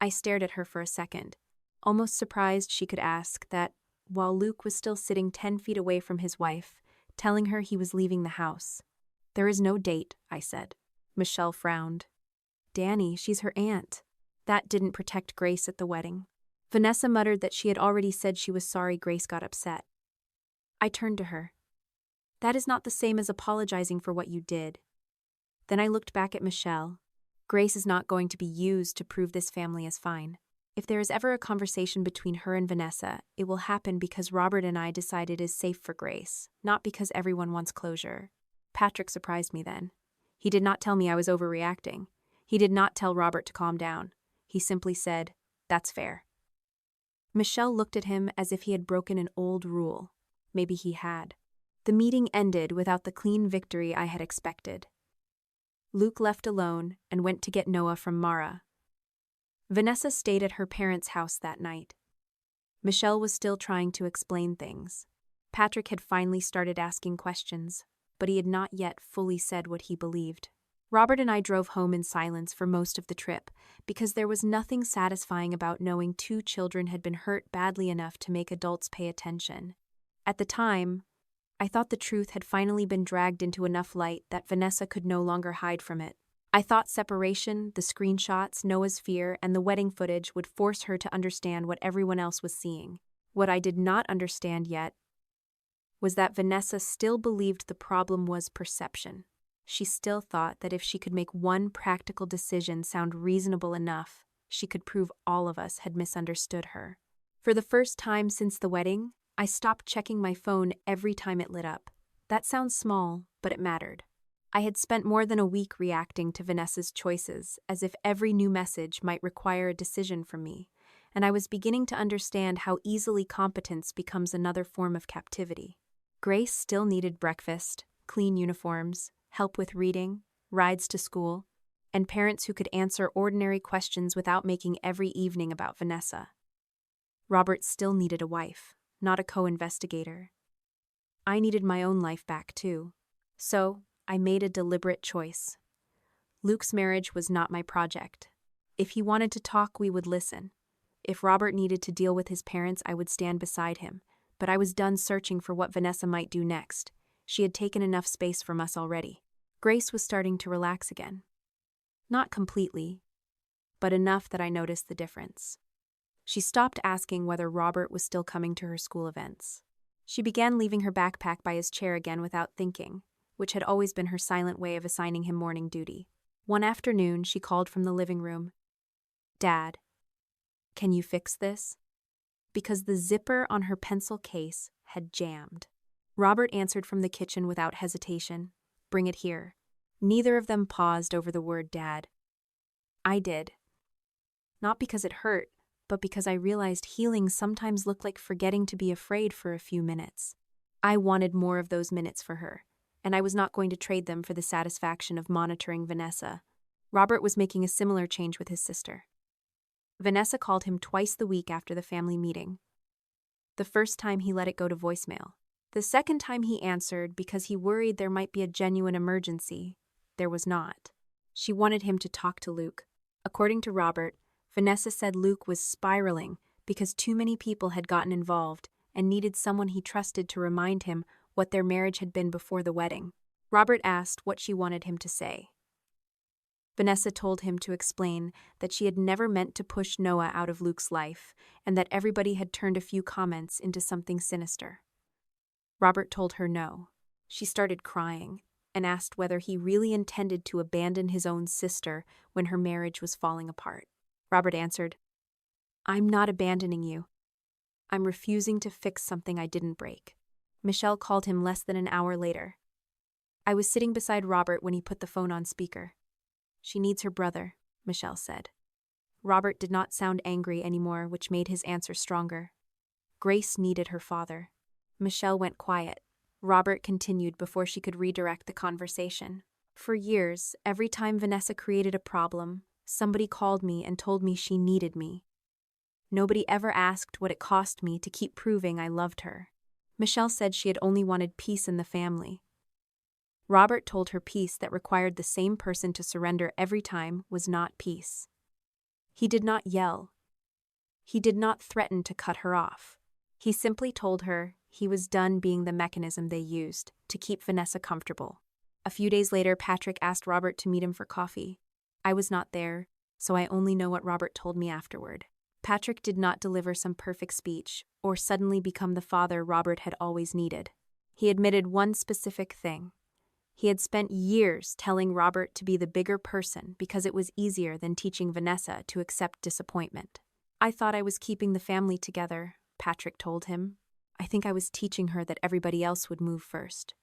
I stared at her for a second, almost surprised she could ask that while Luke was still sitting 10 feet away from his wife, telling her he was leaving the house. "There is no date," I said. Michelle frowned. "Danny, she's her aunt. That didn't protect Grace at the wedding." Vanessa muttered that she had already said she was sorry Grace got upset. I turned to her. "That is not the same as apologizing for what you did." Then I looked back at Michelle. Grace is not going to be used to prove this family is fine. If there is ever a conversation between her and Vanessa, it will happen because Robert and I decide it is safe for Grace, not because everyone wants closure. Patrick surprised me then. He did not tell me I was overreacting. He did not tell Robert to calm down. He simply said, "That's fair." Michelle looked at him as if he had broken an old rule. Maybe he had. The meeting ended without the clean victory I had expected. Luke left alone and went to get Noah from Mara. Vanessa stayed at her parents' house that night. Michelle was still trying to explain things. Patrick had finally started asking questions, but he had not yet fully said what he believed. Robert and I drove home in silence for most of the trip, because there was nothing satisfying about knowing 2 children had been hurt badly enough to make adults pay attention. At the time, I thought the truth had finally been dragged into enough light that Vanessa could no longer hide from it. I thought separation, the screenshots, Noah's fear, and the wedding footage would force her to understand what everyone else was seeing. What I did not understand yet was that Vanessa still believed the problem was perception. She still thought that if she could make one practical decision sound reasonable enough, she could prove all of us had misunderstood her. For the first time since the wedding, I stopped checking my phone every time it lit up. That sounds small, but it mattered. I had spent more than a week reacting to Vanessa's choices, as if every new message might require a decision from me, and I was beginning to understand how easily competence becomes another form of captivity. Grace still needed breakfast, clean uniforms, help with reading, rides to school, and parents who could answer ordinary questions without making every evening about Vanessa. Robert still needed a wife, not a co-investigator. I needed my own life back too. So, I made a deliberate choice. Luke's marriage was not my project. If he wanted to talk, we would listen. If Robert needed to deal with his parents, I would stand beside him. But I was done searching for what Vanessa might do next. She had taken enough space from us already. Grace was starting to relax again. Not completely, but enough that I noticed the difference. She stopped asking whether Robert was still coming to her school events. She began leaving her backpack by his chair again without thinking, which had always been her silent way of assigning him morning duty. One afternoon, she called from the living room. "Dad, can you fix this?" Because the zipper on her pencil case had jammed. Robert answered from the kitchen without hesitation. "Bring it here." Neither of them paused over the word dad. I did. Not because it hurt, but because I realized healing sometimes looked like forgetting to be afraid for a few minutes. I wanted more of those minutes for her, and I was not going to trade them for the satisfaction of monitoring Vanessa. Robert was making a similar change with his sister. Vanessa called him twice the week after the family meeting. The first time he let it go to voicemail. The second time he answered because he worried there might be a genuine emergency. There was not. She wanted him to talk to Luke. According to Robert, Vanessa said Luke was spiraling because too many people had gotten involved and needed someone he trusted to remind him what their marriage had been before the wedding. Robert asked what she wanted him to say. Vanessa told him to explain that she had never meant to push Noah out of Luke's life and that everybody had turned a few comments into something sinister. Robert told her no. She started crying and asked whether he really intended to abandon his own sister when her marriage was falling apart. Robert answered, "I'm not abandoning you. I'm refusing to fix something I didn't break." Michelle called him less than an hour later. I was sitting beside Robert when he put the phone on speaker. "She needs her brother," Michelle said. Robert did not sound angry anymore, which made his answer stronger. Grace needed her father. Michelle went quiet. Robert continued before she could redirect the conversation. "For years, every time Vanessa created a problem, somebody called me and told me she needed me. Nobody ever asked what it cost me to keep proving I loved her." Michelle said she had only wanted peace in the family. Robert told her peace that required the same person to surrender every time was not peace. He did not yell. He did not threaten to cut her off. He simply told her he was done being the mechanism they used to keep Vanessa comfortable. A few days later, Patrick asked Robert to meet him for coffee. I was not there, so I only know what Robert told me afterward. Patrick did not deliver some perfect speech or suddenly become the father Robert had always needed. He admitted one specific thing. He had spent years telling Robert to be the bigger person because it was easier than teaching Vanessa to accept disappointment. "I thought I was keeping the family together," Patrick told him. "I think I was teaching her that everybody else would move first."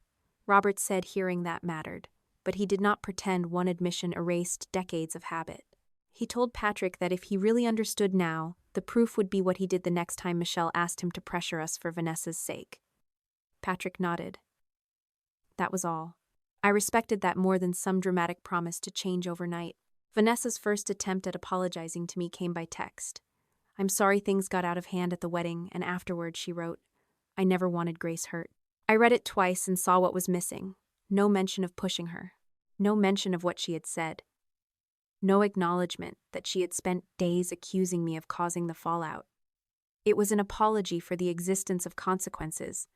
Robert said hearing that mattered, but he did not pretend one admission erased decades of habit. He told Patrick that if he really understood now, the proof would be what he did the next time Michelle asked him to pressure us for Vanessa's sake. Patrick nodded. That was all. I respected that more than some dramatic promise to change overnight. Vanessa's first attempt at apologizing to me came by text. "I'm sorry things got out of hand at the wedding, and afterward," she wrote. "I never wanted Grace hurt." I read it twice and saw what was missing. No mention of pushing her. No mention of what she had said. No acknowledgement that she had spent days accusing me of causing the fallout. It was an apology for the existence of consequences,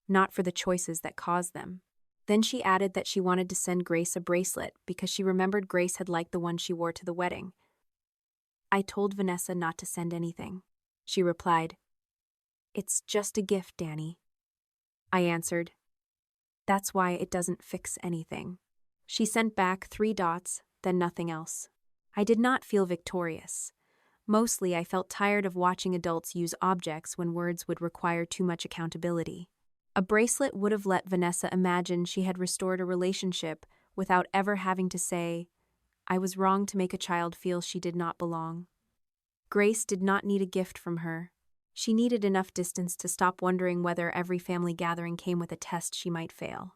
not for the choices that caused them. Then she added that she wanted to send Grace a bracelet because she remembered Grace had liked the one she wore to the wedding. I told Vanessa not to send anything. She replied, "It's just a gift, Danny," I answered. "That's why it doesn't fix anything." She sent back 3 dots, then nothing else. I did not feel victorious. Mostly, I felt tired of watching adults use objects when words would require too much accountability. A bracelet would have let Vanessa imagine she had restored a relationship without ever having to say, "I was wrong to make a child feel she did not belong." Grace did not need a gift from her. She needed enough distance to stop wondering whether every family gathering came with a test she might fail.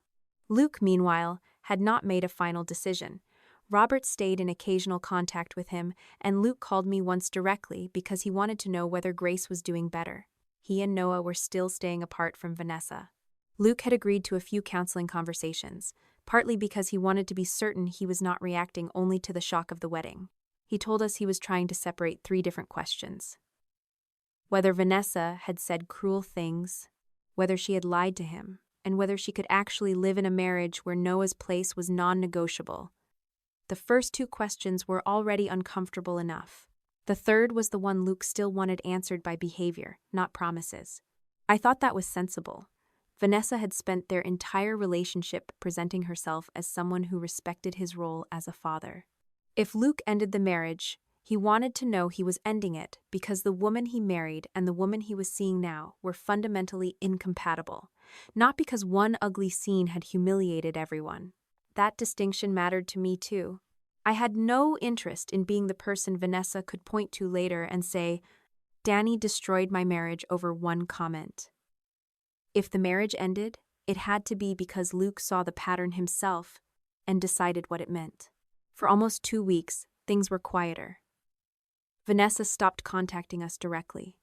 Luke, meanwhile, had not made a final decision. Robert stayed in occasional contact with him, and Luke called me once directly because he wanted to know whether Grace was doing better. He and Noah were still staying apart from Vanessa. Luke had agreed to a few counseling conversations, partly because he wanted to be certain he was not reacting only to the shock of the wedding. He told us he was trying to separate 3 different questions: whether Vanessa had said cruel things, whether she had lied to him, and whether she could actually live in a marriage where Noah's place was non-negotiable. The first 2 questions were already uncomfortable enough. The third was the one Luke still wanted answered by behavior, not promises. I thought that was sensible. Vanessa had spent their entire relationship presenting herself as someone who respected his role as a father. If Luke ended the marriage, he wanted to know he was ending it because the woman he married and the woman he was seeing now were fundamentally incompatible, not because one ugly scene had humiliated everyone. That distinction mattered to me too. I had no interest in being the person Vanessa could point to later and say, "Danny destroyed my marriage over one comment." If the marriage ended, it had to be because Luke saw the pattern himself and decided what it meant. For almost 2 weeks, things were quieter. Vanessa stopped contacting us directly.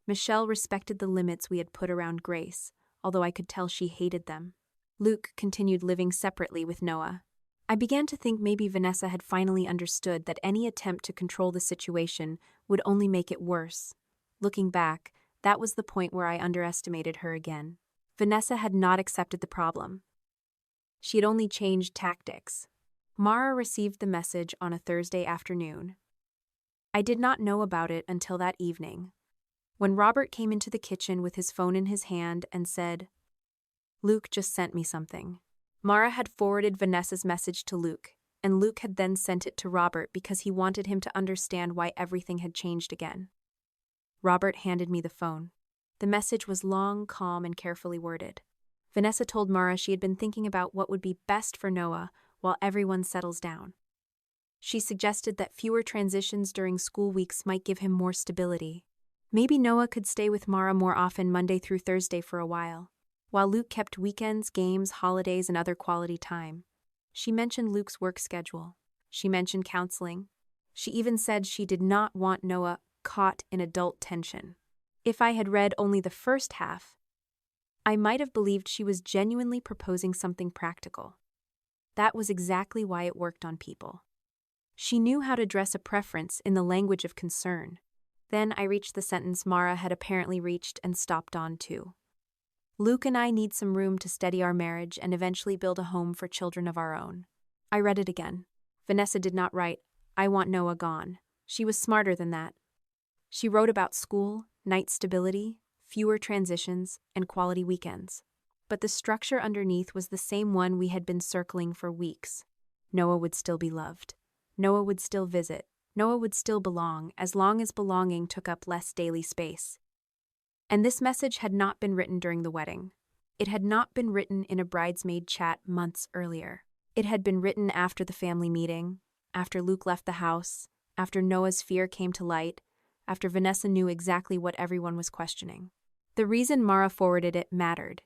Michelle respected the limits we had put around Grace, although I could tell she hated them. Luke continued living separately with Noah. I began to think maybe Vanessa had finally understood that any attempt to control the situation would only make it worse. Looking back, that was the point where I underestimated her again. Vanessa had not accepted the problem. She had only changed tactics. Mara received the message on a Thursday afternoon. I did not know about it until that evening, when Robert came into the kitchen with his phone in his hand and said, "Luke just sent me something." Mara had forwarded Vanessa's message to Luke, and Luke had then sent it to Robert because he wanted him to understand why everything had changed again. Robert handed me the phone. The message was long, calm, and carefully worded. Vanessa told Mara she had been thinking about what would be best for Noah while everyone settles down. She suggested that fewer transitions during school weeks might give him more stability. Maybe Noah could stay with Mara more often Monday through Thursday for a while Luke kept weekends, games, holidays, and other quality time. She mentioned Luke's work schedule. She mentioned counseling. She even said she did not want Noah caught in adult tension. If I had read only the first half, I might have believed she was genuinely proposing something practical. That was exactly why it worked on people. She knew how to dress a preference in the language of concern. Then I reached the sentence Mara had apparently reached and stopped on too. "Luke and I need some room to steady our marriage and eventually build a home for children of our own." I read it again. Vanessa did not write, "I want Noah gone." She was smarter than that. She wrote about school, night stability, fewer transitions, and quality weekends. But the structure underneath was the same one we had been circling for weeks. Noah would still be loved. Noah would still visit. Noah would still belong, as long as belonging took up less daily space. And this message had not been written during the wedding. It had not been written in a bridesmaid chat months earlier. It had been written after the family meeting, after Luke left the house, after Noah's fear came to light, after Vanessa knew exactly what everyone was questioning. The reason Mara forwarded it mattered.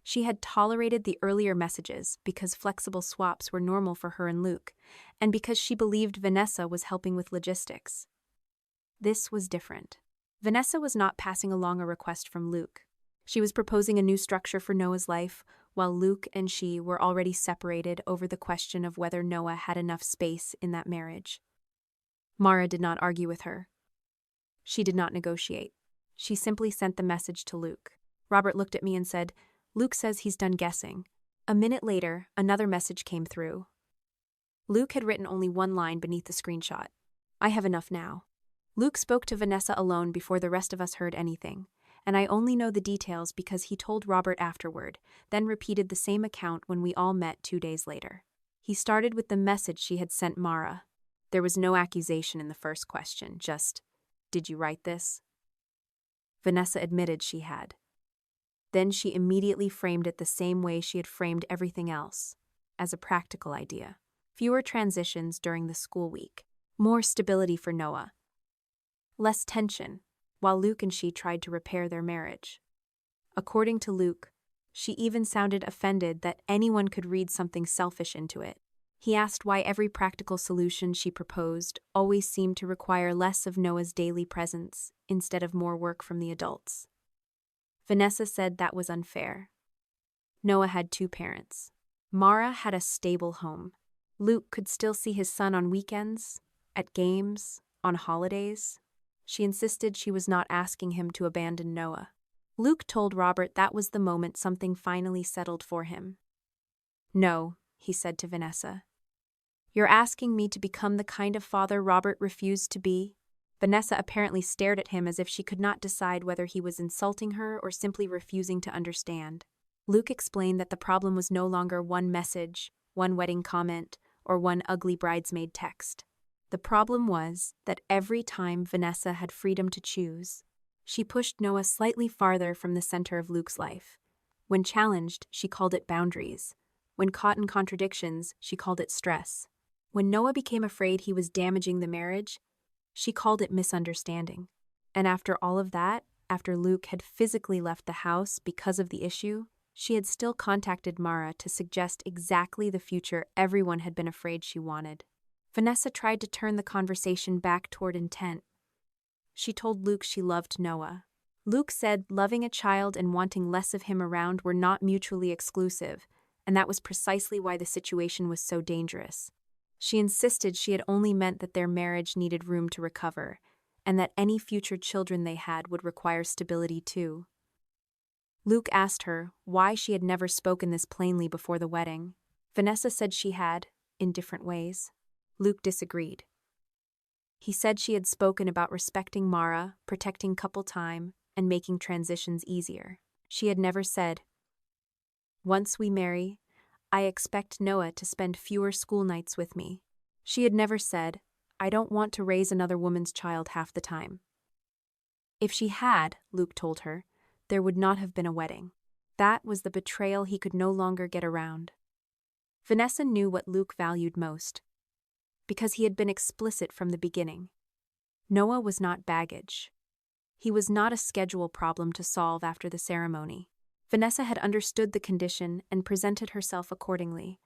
She had tolerated the earlier messages because flexible swaps were normal for her and Luke, and because she believed Vanessa was helping with logistics. This was different. Vanessa was not passing along a request from Luke. She was proposing a new structure for Noah's life, while Luke and she were already separated over the question of whether Noah had enough space in that marriage. Mara did not argue with her. She did not negotiate. She simply sent the message to Luke. Robert looked at me and said, "Luke says he's done guessing." A minute later, another message came through. Luke had written only one line beneath the screenshot. "I have enough now." Luke spoke to Vanessa alone before the rest of us heard anything, and I only know the details because he told Robert afterward, then repeated the same account when we all met 2 days later. He started with the message she had sent Mara. There was no accusation in the first question, just, "Did you write this?" Vanessa admitted she had. Then she immediately framed it the same way she had framed everything else, as a practical idea. Fewer transitions during the school week. More stability for Noah. Less tension, while Luke and she tried to repair their marriage. According to Luke, she even sounded offended that anyone could read something selfish into it. He asked why every practical solution she proposed always seemed to require less of Noah's daily presence instead of more work from the adults. Vanessa said that was unfair. Noah had 2 parents. Mara had a stable home. Luke could still see his son on weekends, at games, on holidays. She insisted she was not asking him to abandon Noah. Luke told Robert that was the moment something finally settled for him. "No," he said to Vanessa. "You're asking me to become the kind of father Robert refused to be?" Vanessa apparently stared at him as if she could not decide whether he was insulting her or simply refusing to understand. Luke explained that the problem was no longer one message, one wedding comment, or one ugly bridesmaid text. The problem was that every time Vanessa had freedom to choose, she pushed Noah slightly farther from the center of Luke's life. When challenged, she called it boundaries. When caught in contradictions, she called it stress. When Noah became afraid he was damaging the marriage, she called it misunderstanding. And after all of that, after Luke had physically left the house because of the issue, she had still contacted Mara to suggest exactly the future everyone had been afraid she wanted. Vanessa tried to turn the conversation back toward intent. She told Luke she loved Noah. Luke said loving a child and wanting less of him around were not mutually exclusive, and that was precisely why the situation was so dangerous. She insisted she had only meant that their marriage needed room to recover, and that any future children they had would require stability too. Luke asked her why she had never spoken this plainly before the wedding. Vanessa said she had, in different ways. Luke disagreed. He said she had spoken about respecting Mara, protecting couple time, and making transitions easier. She had never said, "Once we marry, I expect Noah to spend fewer school nights with me." She had never said, "I don't want to raise another woman's child half the time." If she had, Luke told her, there would not have been a wedding. That was the betrayal he could no longer get around. Vanessa knew what Luke valued most, because he had been explicit from the beginning. Noah was not baggage. He was not a schedule problem to solve after the ceremony. Vanessa had understood the condition and presented herself accordingly.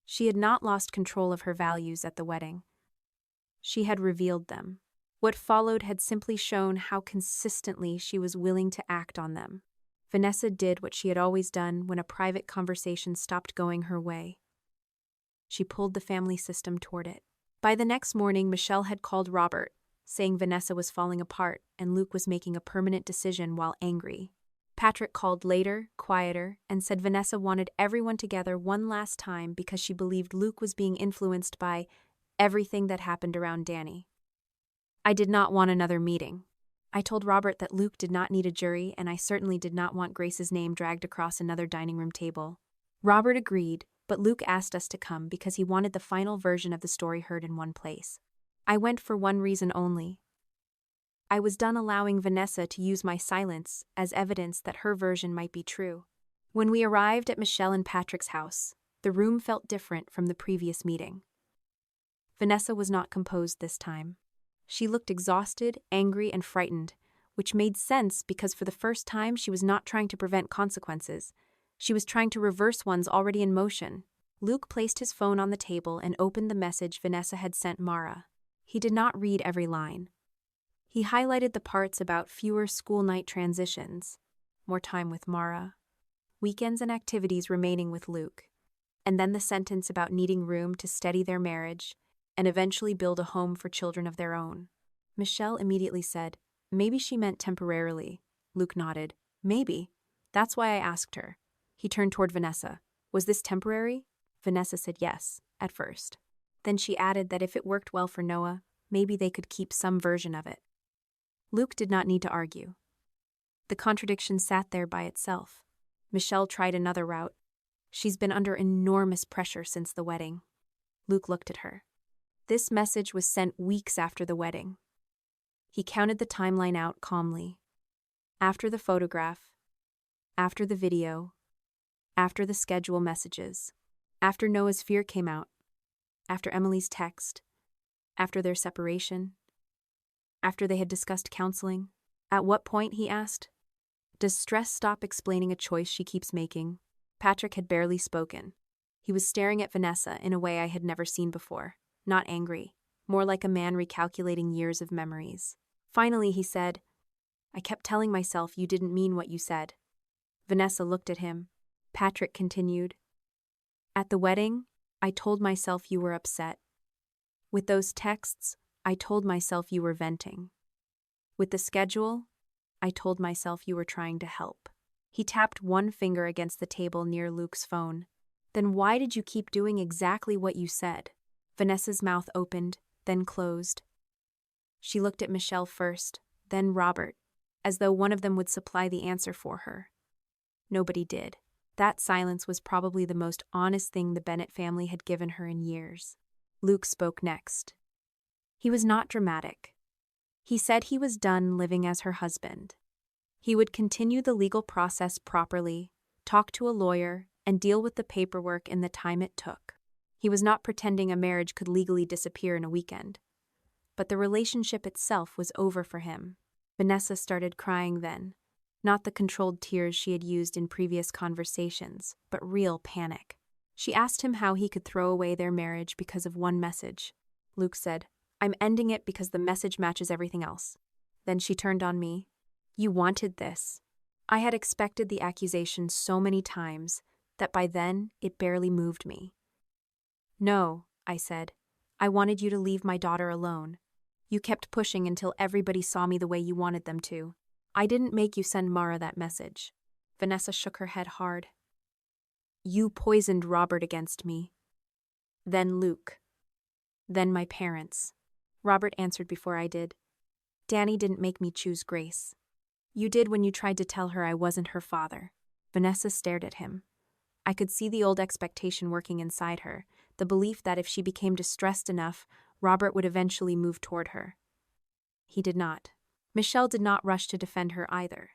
She had not lost control of her values at the wedding. She had revealed them. What followed had simply shown how consistently she was willing to act on them. Vanessa did what she had always done when a private conversation stopped going her way. She pulled the family system toward it. By the next morning, Michelle had called Robert, saying Vanessa was falling apart and Luke was making a permanent decision while angry. Patrick called later, quieter, and said Vanessa wanted everyone together one last time because she believed Luke was being influenced by everything that happened around Danny. I did not want another meeting. I told Robert that Luke did not need a jury, and I certainly did not want Grace's name dragged across another dining room table. Robert agreed, but Luke asked us to come because he wanted the final version of the story heard in one place. I went for one reason only. I was done allowing Vanessa to use my silence as evidence that her version might be true. When we arrived at Michelle and Patrick's house, the room felt different from the previous meeting. Vanessa was not composed this time. She looked exhausted, angry, and frightened, which made sense because for the first time she was not trying to prevent consequences. She was trying to reverse ones already in motion. Luke placed his phone on the table and opened the message Vanessa had sent Mara. He did not read every line. He highlighted the parts about fewer school night transitions, more time with Mara, weekends and activities remaining with Luke, and then the sentence about needing room to steady their marriage and eventually build a home for children of their own. Michelle immediately said, "Maybe she meant temporarily." Luke nodded. "Maybe. That's why I asked her." He turned toward Vanessa. "Was this temporary?" Vanessa said yes, at first. Then she added that if it worked well for Noah, maybe they could keep some version of it. Luke did not need to argue. The contradiction sat there by itself. Michelle tried another route. She's been under enormous pressure since the wedding. Luke looked at her. This message was sent weeks after the wedding. He counted the timeline out calmly. After the photograph, after the video, after the schedule messages, after Noah's fear came out, after Emily's text, after their separation, after they had discussed counseling. At what point, he asked, does stress stop explaining a choice she keeps making? Patrick had barely spoken. He was staring at Vanessa in a way I had never seen before, not angry, more like a man recalculating years of memories. Finally, he said, I kept telling myself you didn't mean what you said. Vanessa looked at him. Patrick continued, at the wedding, I told myself you were upset. With those texts, I told myself you were venting. With the schedule, I told myself you were trying to help. He tapped one finger against the table near Luke's phone. Then why did you keep doing exactly what you said? Vanessa's mouth opened, then closed. She looked at Michelle first, then Robert, as though one of them would supply the answer for her. Nobody did. That silence was probably the most honest thing the Bennett family had given her in years. Luke spoke next. He was not dramatic. He said he was done living as her husband. He would continue the legal process properly, talk to a lawyer, and deal with the paperwork in the time it took. He was not pretending a marriage could legally disappear in a weekend. But the relationship itself was over for him. Vanessa started crying then. Not the controlled tears she had used in previous conversations, but real panic. She asked him how he could throw away their marriage because of one message. Luke said, I'm ending it because the message matches everything else. Then she turned on me. You wanted this. I had expected the accusation so many times that by then it barely moved me. No, I said. I wanted you to leave my daughter alone. You kept pushing until everybody saw me the way you wanted them to. I didn't make you send Mara that message. Vanessa shook her head hard. You poisoned Robert against me. Then Luke. Then my parents. Robert answered before I did. Danny didn't make me choose Grace. You did when you tried to tell her I wasn't her father. Vanessa stared at him. I could see the old expectation working inside her, the belief that if she became distressed enough, Robert would eventually move toward her. He did not. Michelle did not rush to defend her either.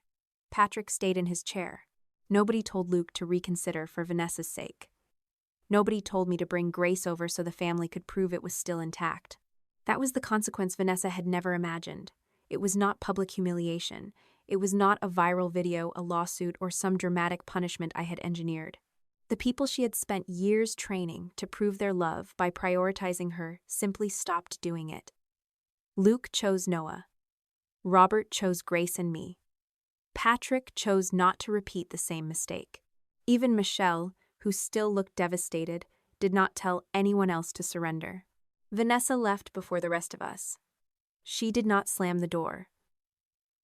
Patrick stayed in his chair. Nobody told Luke to reconsider for Vanessa's sake. Nobody told me to bring Grace over so the family could prove it was still intact. That was the consequence Vanessa had never imagined. It was not public humiliation. It was not a viral video, a lawsuit, or some dramatic punishment I had engineered. The people she had spent years training to prove their love by prioritizing her simply stopped doing it. Luke chose Noah. Robert chose Grace and me. Patrick chose not to repeat the same mistake. Even Michelle, who still looked devastated, did not tell anyone else to surrender. Vanessa left before the rest of us. She did not slam the door.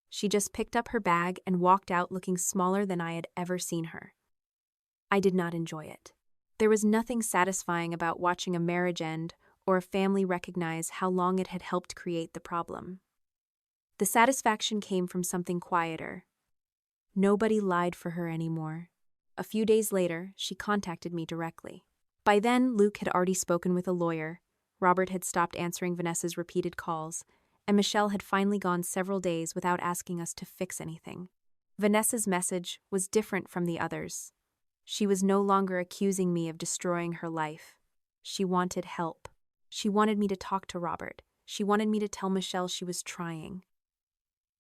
She just picked up her bag and walked out looking smaller than I had ever seen her. I did not enjoy it. There was nothing satisfying about watching a marriage end or a family recognize how long it had helped create the problem. The satisfaction came from something quieter. Nobody lied for her anymore. A few days later, she contacted me directly. By then, Luke had already spoken with a lawyer, Robert had stopped answering Vanessa's repeated calls, and Michelle had finally gone several days without asking us to fix anything. Vanessa's message was different from the others. She was no longer accusing me of destroying her life. She wanted help. She wanted me to talk to Robert. She wanted me to tell Michelle she was trying.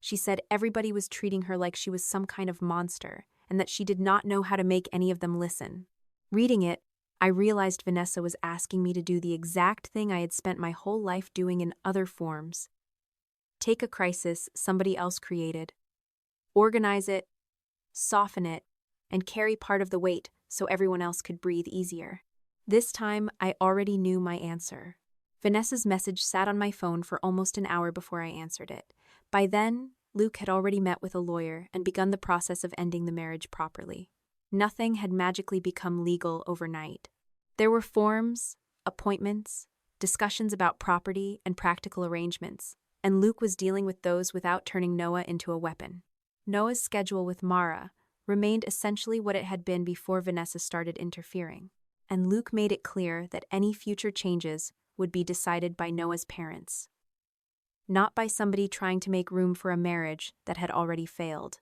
She said everybody was treating her like she was some kind of monster, and that she did not know how to make any of them listen. Reading it, I realized Vanessa was asking me to do the exact thing I had spent my whole life doing in other forms. Take a crisis somebody else created, organize it, soften it, and carry part of the weight so everyone else could breathe easier. This time, I already knew my answer. Vanessa's message sat on my phone for almost an hour before I answered it. By then, Luke had already met with a lawyer and begun the process of ending the marriage properly. Nothing had magically become legal overnight. There were forms, appointments, discussions about property and practical arrangements, and Luke was dealing with those without turning Noah into a weapon. Noah's schedule with Mara remained essentially what it had been before Vanessa started interfering, and Luke made it clear that any future changes would be decided by Noah's parents, not by somebody trying to make room for a marriage that had already failed.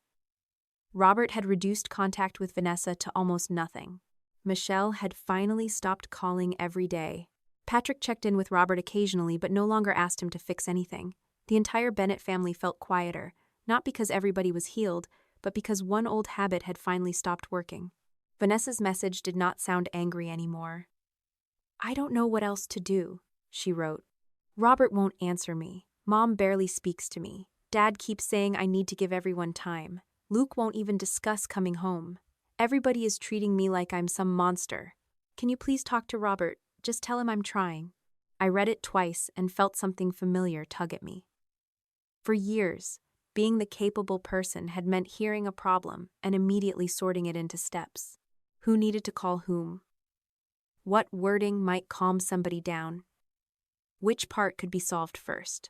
Robert had reduced contact with Vanessa to almost nothing. Michelle had finally stopped calling every day. Patrick checked in with Robert occasionally but no longer asked him to fix anything. The entire Bennett family felt quieter, not because everybody was healed, but because one old habit had finally stopped working. Vanessa's message did not sound angry anymore. "I don't know what else to do," she wrote. "Robert won't answer me. Mom barely speaks to me. Dad keeps saying I need to give everyone time. Luke won't even discuss coming home. Everybody is treating me like I'm some monster. Can you please talk to Robert? Just tell him I'm trying." I read it twice and felt something familiar tug at me. For years, being the capable person had meant hearing a problem and immediately sorting it into steps. Who needed to call whom? What wording might calm somebody down? Which part could be solved first?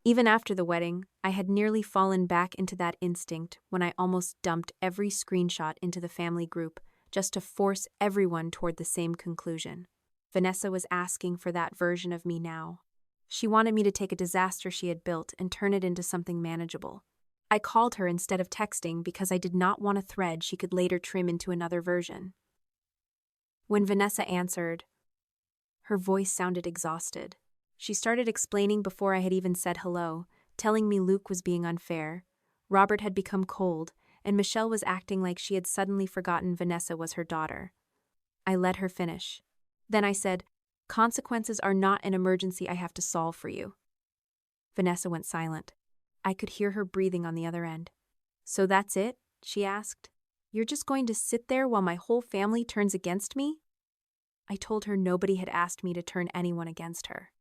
Even after the wedding, I had nearly fallen back into that instinct when I almost dumped every screenshot into the family group just to force everyone toward the same conclusion. Vanessa was asking for that version of me now. She wanted me to take a disaster she had built and turn it into something manageable. I called her instead of texting because I did not want a thread she could later trim into another version. When Vanessa answered, her voice sounded exhausted. She started explaining before I had even said hello, telling me Luke was being unfair, Robert had become cold, and Michelle was acting like she had suddenly forgotten Vanessa was her daughter. I let her finish. Then I said, "Consequences are not an emergency I have to solve for you." Vanessa went silent. I could hear her breathing on the other end. "So that's it?" she asked. "You're just going to sit there while my whole family turns against me?" I told her nobody had asked me to turn anyone against her.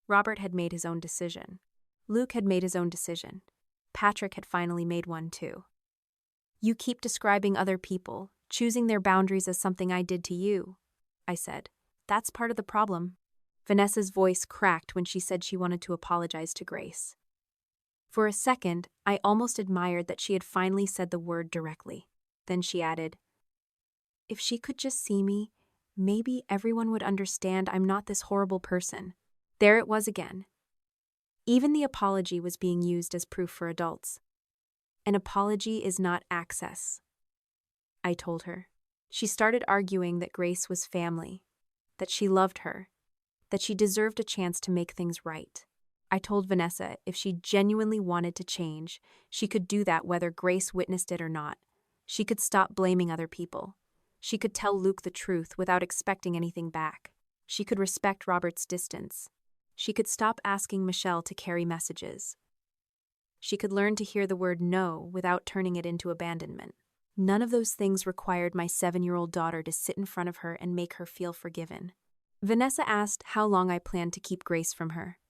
Robert had made his own decision. Luke had made his own decision. Patrick had finally made one too. "You keep describing other people, choosing their boundaries as something I did to you," I said. "That's part of the problem." Vanessa's voice cracked when she said she wanted to apologize to Grace. For a second, I almost admired that she had finally said the word directly. Then she added, "If she could just see me, maybe everyone would understand I'm not this horrible person." There it was again. Even the apology was being used as proof for adults. An apology is not access, I told her. She started arguing that Grace was family, that she loved her, that she deserved a chance to make things right. I told Vanessa if she genuinely wanted to change, she could do that whether Grace witnessed it or not. She could stop blaming other people. She could tell Luke the truth without expecting anything back. She could respect Robert's distance. She could stop asking Michelle to carry messages. She could learn to hear the word no without turning it into abandonment. None of those things required my 7-year-old daughter to sit in front of her and make her feel forgiven. Vanessa asked how long I planned to keep Grace from her.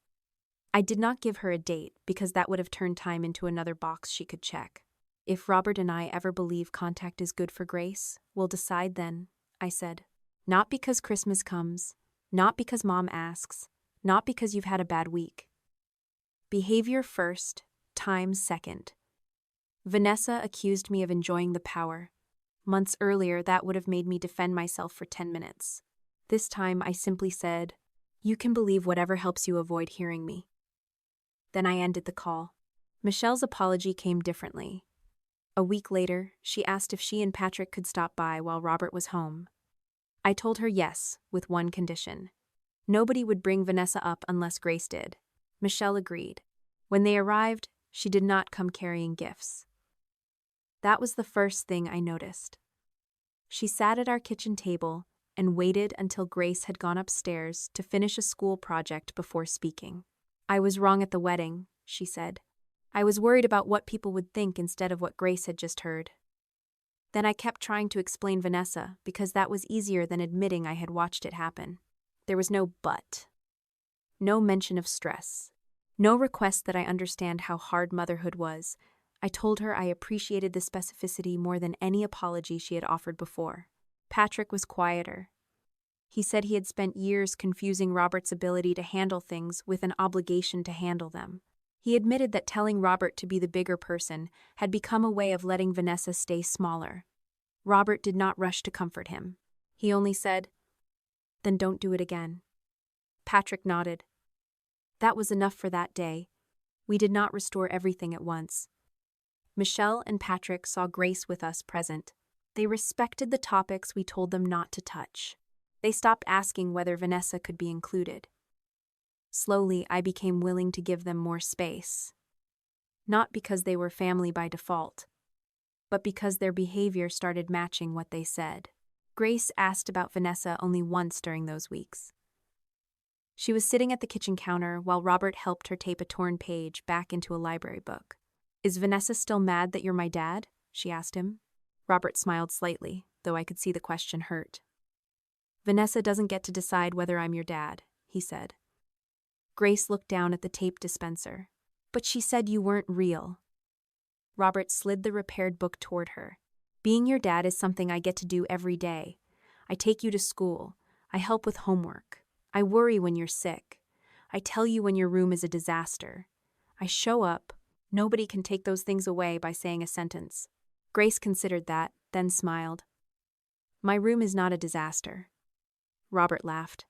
I did not give her a date because that would have turned time into another box she could check. "If Robert and I ever believe contact is good for Grace, we'll decide then," I said. "Not because Christmas comes, not because Mom asks, not because you've had a bad week. Behavior first, time second." Vanessa accused me of enjoying the power. Months earlier, that would have made me defend myself for 10 minutes. This time, I simply said, "You can believe whatever helps you avoid hearing me." Then I ended the call. Michelle's apology came differently. A week later, she asked if she and Patrick could stop by while Robert was home. I told her yes, with one condition. Nobody would bring Vanessa up unless Grace did. Michelle agreed. When they arrived, she did not come carrying gifts. That was the first thing I noticed. She sat at our kitchen table and waited until Grace had gone upstairs to finish a school project before speaking. "I was wrong at the wedding," she said. "I was worried about what people would think instead of what Grace had just heard." Then I kept trying to explain Vanessa because that was easier than admitting I had watched it happen. There was no but. No mention of stress. No request that I understand how hard motherhood was. I told her I appreciated the specificity more than any apology she had offered before. Patrick was quieter. He said he had spent years confusing Robert's ability to handle things with an obligation to handle them. He admitted that telling Robert to be the bigger person had become a way of letting Vanessa stay smaller. Robert did not rush to comfort him. He only said, "Then don't do it again." Patrick nodded. That was enough for that day. We did not restore everything at once. Michelle and Patrick saw Grace with us present. They respected the topics we told them not to touch. They stopped asking whether Vanessa could be included. Slowly, I became willing to give them more space. Not because they were family by default, but because their behavior started matching what they said. Grace asked about Vanessa only once during those weeks. She was sitting at the kitchen counter while Robert helped her tape a torn page back into a library book. "Is Vanessa still mad that you're my dad?" she asked him. Robert smiled slightly, though I could see the question hurt. "Vanessa doesn't get to decide whether I'm your dad," he said. Grace looked down at the tape dispenser. "But she said you weren't real." Robert slid the repaired book toward her. "Being your dad is something I get to do every day. I take you to school. I help with homework. I worry when you're sick. I tell you when your room is a disaster. I show up. Nobody can take those things away by saying a sentence." Grace considered that, then smiled. "My room is not a disaster." Robert laughed.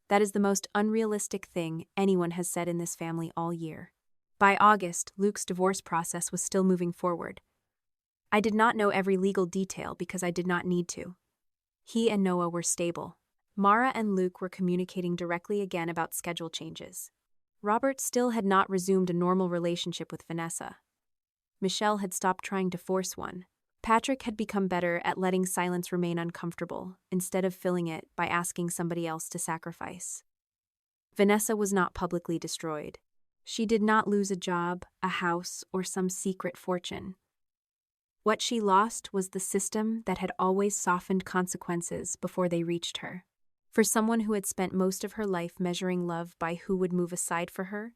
"That is the most unrealistic thing anyone has said in this family all year." By August, Luke's divorce process was still moving forward. I did not know every legal detail because I did not need to. He and Noah were stable. Mara and Luke were communicating directly again about schedule changes. Robert still had not resumed a normal relationship with Vanessa. Michelle had stopped trying to force one. Patrick had become better at letting silence remain uncomfortable, instead of filling it by asking somebody else to sacrifice. Vanessa was not publicly destroyed. She did not lose a job, a house, or some secret fortune. What she lost was the system that had always softened consequences before they reached her. For someone who had spent most of her life measuring love by who would move aside for her,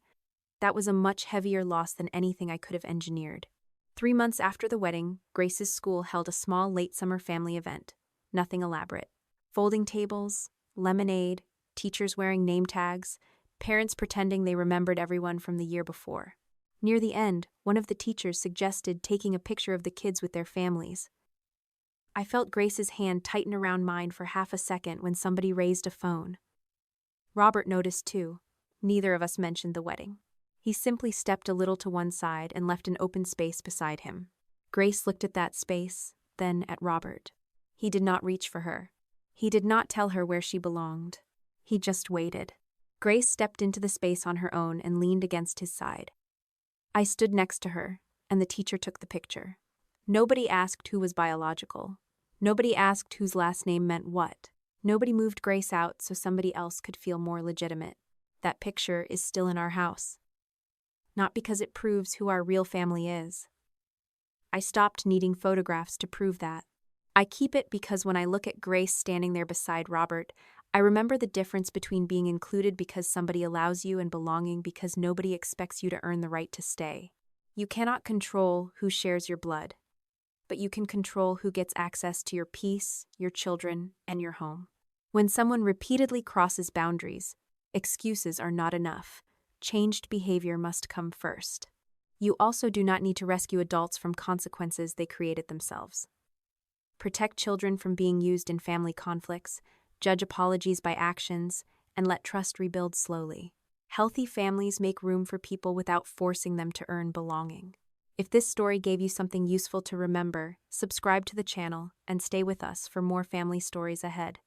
that was a much heavier loss than anything I could have engineered. 3 months after the wedding, Grace's school held a small late summer family event. Nothing elaborate. Folding tables, lemonade, teachers wearing name tags, parents pretending they remembered everyone from the year before. Near the end, one of the teachers suggested taking a picture of the kids with their families. I felt Grace's hand tighten around mine for half a second when somebody raised a phone. Robert noticed too. Neither of us mentioned the wedding. He simply stepped a little to one side and left an open space beside him. Grace looked at that space, then at Robert. He did not reach for her. He did not tell her where she belonged. He just waited. Grace stepped into the space on her own and leaned against his side. I stood next to her, and the teacher took the picture. Nobody asked who was biological. Nobody asked whose last name meant what. Nobody moved Grace out so somebody else could feel more legitimate. That picture is still in our house. Not because it proves who our real family is. I stopped needing photographs to prove that. I keep it because when I look at Grace standing there beside Robert, I remember the difference between being included because somebody allows you and belonging because nobody expects you to earn the right to stay. You cannot control who shares your blood, but you can control who gets access to your peace, your children, and your home. When someone repeatedly crosses boundaries, excuses are not enough. Changed behavior must come first. You also do not need to rescue adults from consequences they created themselves. Protect children from being used in family conflicts, judge apologies by actions, and let trust rebuild slowly. Healthy families make room for people without forcing them to earn belonging. If this story gave you something useful to remember, subscribe to the channel and stay with us for more family stories ahead.